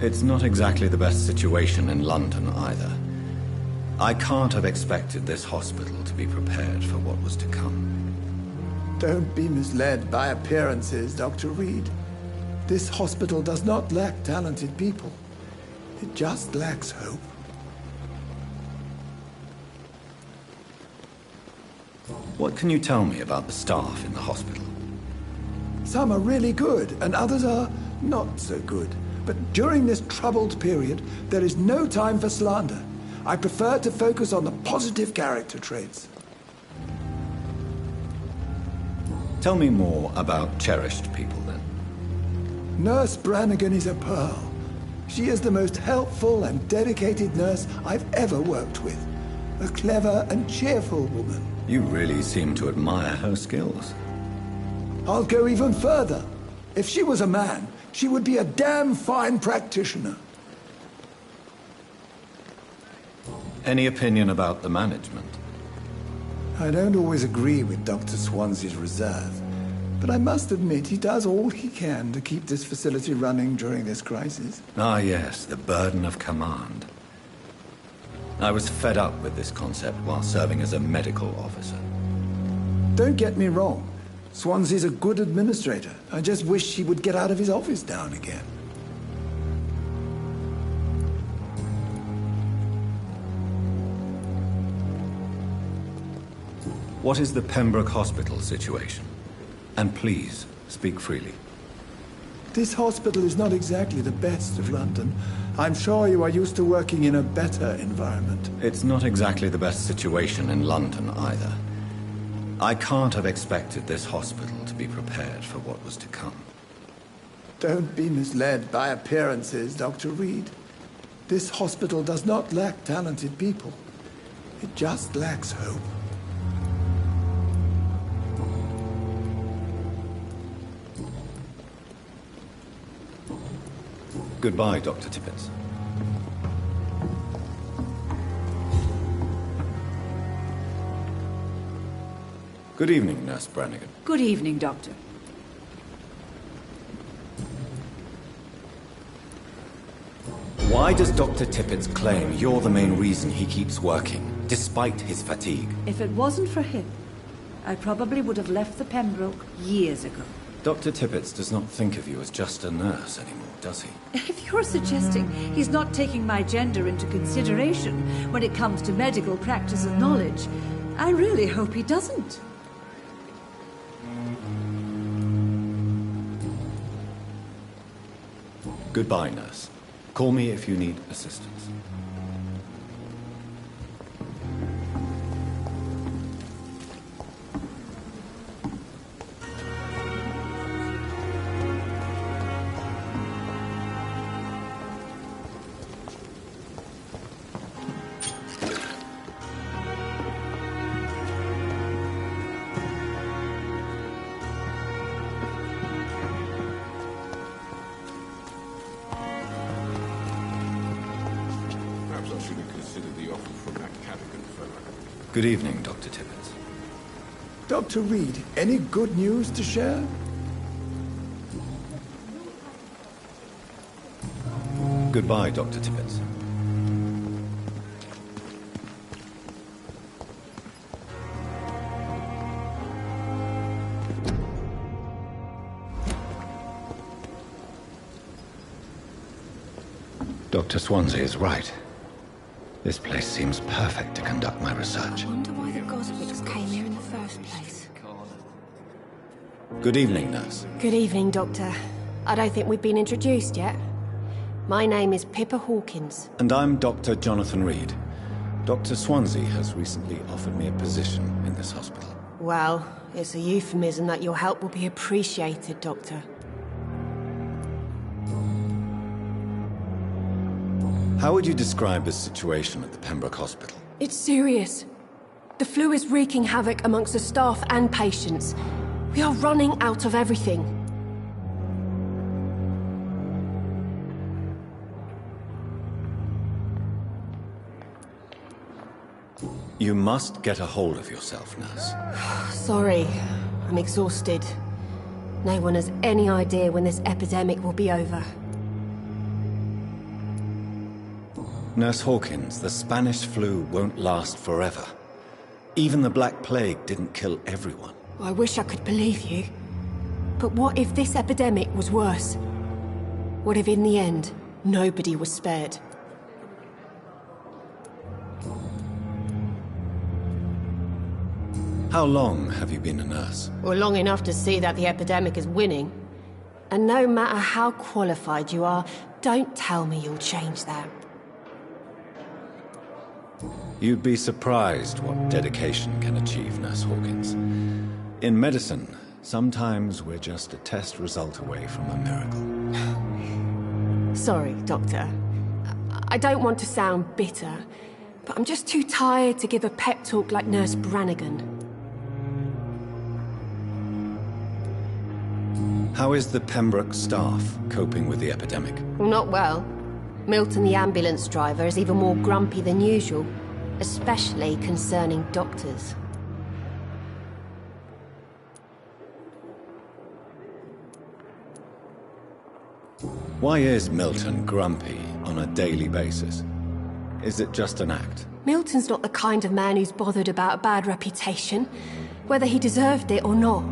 It's not exactly the best situation in London either. I can't have expected this hospital to be prepared for what was to come. Don't be misled by appearances, Dr. Reed. This hospital does not lack talented people. It just lacks hope. What can you tell me about the staff in the hospital? Some are really good, and others are not so good. But during this troubled period, there is no time for slander. I prefer to focus on the positive character traits. Tell me more about cherished people, then. Nurse Brannigan is a pearl. She is the most helpful and dedicated nurse I've ever worked with. A clever and cheerful woman. You really seem to admire her skills. I'll go even further. If she was a man, she would be a damn fine practitioner. Any opinion about the management? I don't always agree with Dr. Swansea's reserve, but I must admit he does all he can to keep this facility running during this crisis. Ah, yes, the burden of command. I was fed up with this concept while serving as a medical officer. Don't get me wrong. Swansea's a good administrator. I just wish he would get out of his office now and again. What is the Pembroke Hospital situation? And please, speak freely. This hospital is not exactly the best of London. I'm sure you are used to working in a better environment. It's not exactly the best situation in London either. I can't have expected this hospital to be prepared for what was to come. Don't be misled by appearances, Dr. Reed. This hospital does not lack talented people. It just lacks hope. Goodbye, Dr. Tippett. Good evening, Nurse Brannigan. Good evening, Doctor. Why does Dr. Tippett claim you're the main reason he keeps working, despite his fatigue? If it wasn't for him, I probably would have left the Pembroke years ago. Dr. Tippett does not think of you as just a nurse anymore, does he? If you're suggesting he's not taking my gender into consideration when it comes to medical practice and knowledge, I really hope he doesn't. Goodbye, nurse. Call me if you need assistance. Good evening, Dr. Tippett. Dr. Reed, any good news to share? Goodbye, Dr. Tippett. Dr. Swansea is right. This place seems perfect to conduct my research. I wonder why the Goswicks came here in the first place. Good evening, nurse. Good evening, Doctor. I don't think we've been introduced yet. My name is Pippa Hawkins. And I'm Dr. Jonathan Reed. Dr. Swansea has recently offered me a position in this hospital. Well, it's a euphemism that your help will be appreciated, Doctor. How would you describe the situation at the Pembroke Hospital? It's serious. The flu is wreaking havoc amongst the staff and patients. We are running out of everything. You must get a hold of yourself, nurse. Sorry, I'm exhausted. No one has any idea when this epidemic will be over. Nurse Hawkins, the Spanish flu won't last forever. Even the Black Plague didn't kill everyone. I wish I could believe you. But what if this epidemic was worse? What if in the end, nobody was spared? How long have you been a nurse? Well, long enough to see that the epidemic is winning. And no matter how qualified you are, don't tell me you'll change that. You'd be surprised what dedication can achieve, Nurse Hawkins. In medicine, sometimes we're just a test result away from a miracle. Sorry, Doctor. I don't want to sound bitter, but I'm just too tired to give a pep talk like Nurse Brannigan. How is the Pembroke staff coping with the epidemic? Well, not well. Milton, the ambulance driver, is even more grumpy than usual, especially concerning doctors. Why is Milton grumpy on a daily basis? Is it just an act? Milton's not the kind of man who's bothered about a bad reputation, whether he deserved it or not.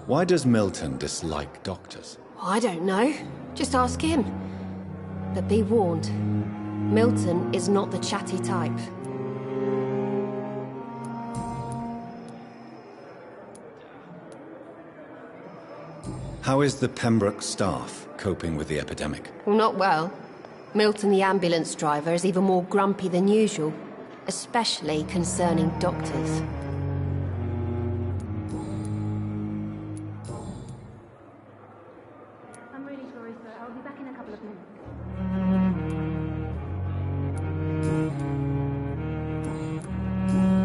Why does Milton dislike doctors? I don't know. Just ask him. But be warned, Milton is not the chatty type. How is the Pembroke staff coping with the epidemic? Well, not well. Milton, the ambulance driver, is even more grumpy than usual, especially concerning doctors. I'm really sorry, sir. I'll be back in a couple of minutes.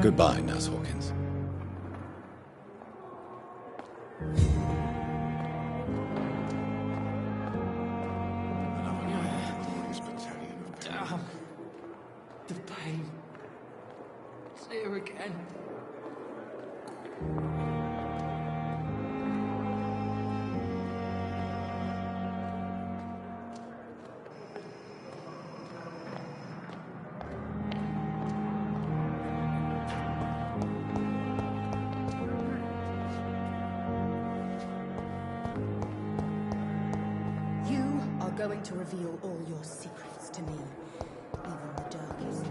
Goodbye, Nurse Hawkins. Damn. The pain. It's here again. You are going to reveal all your secrets to me, even the darkest.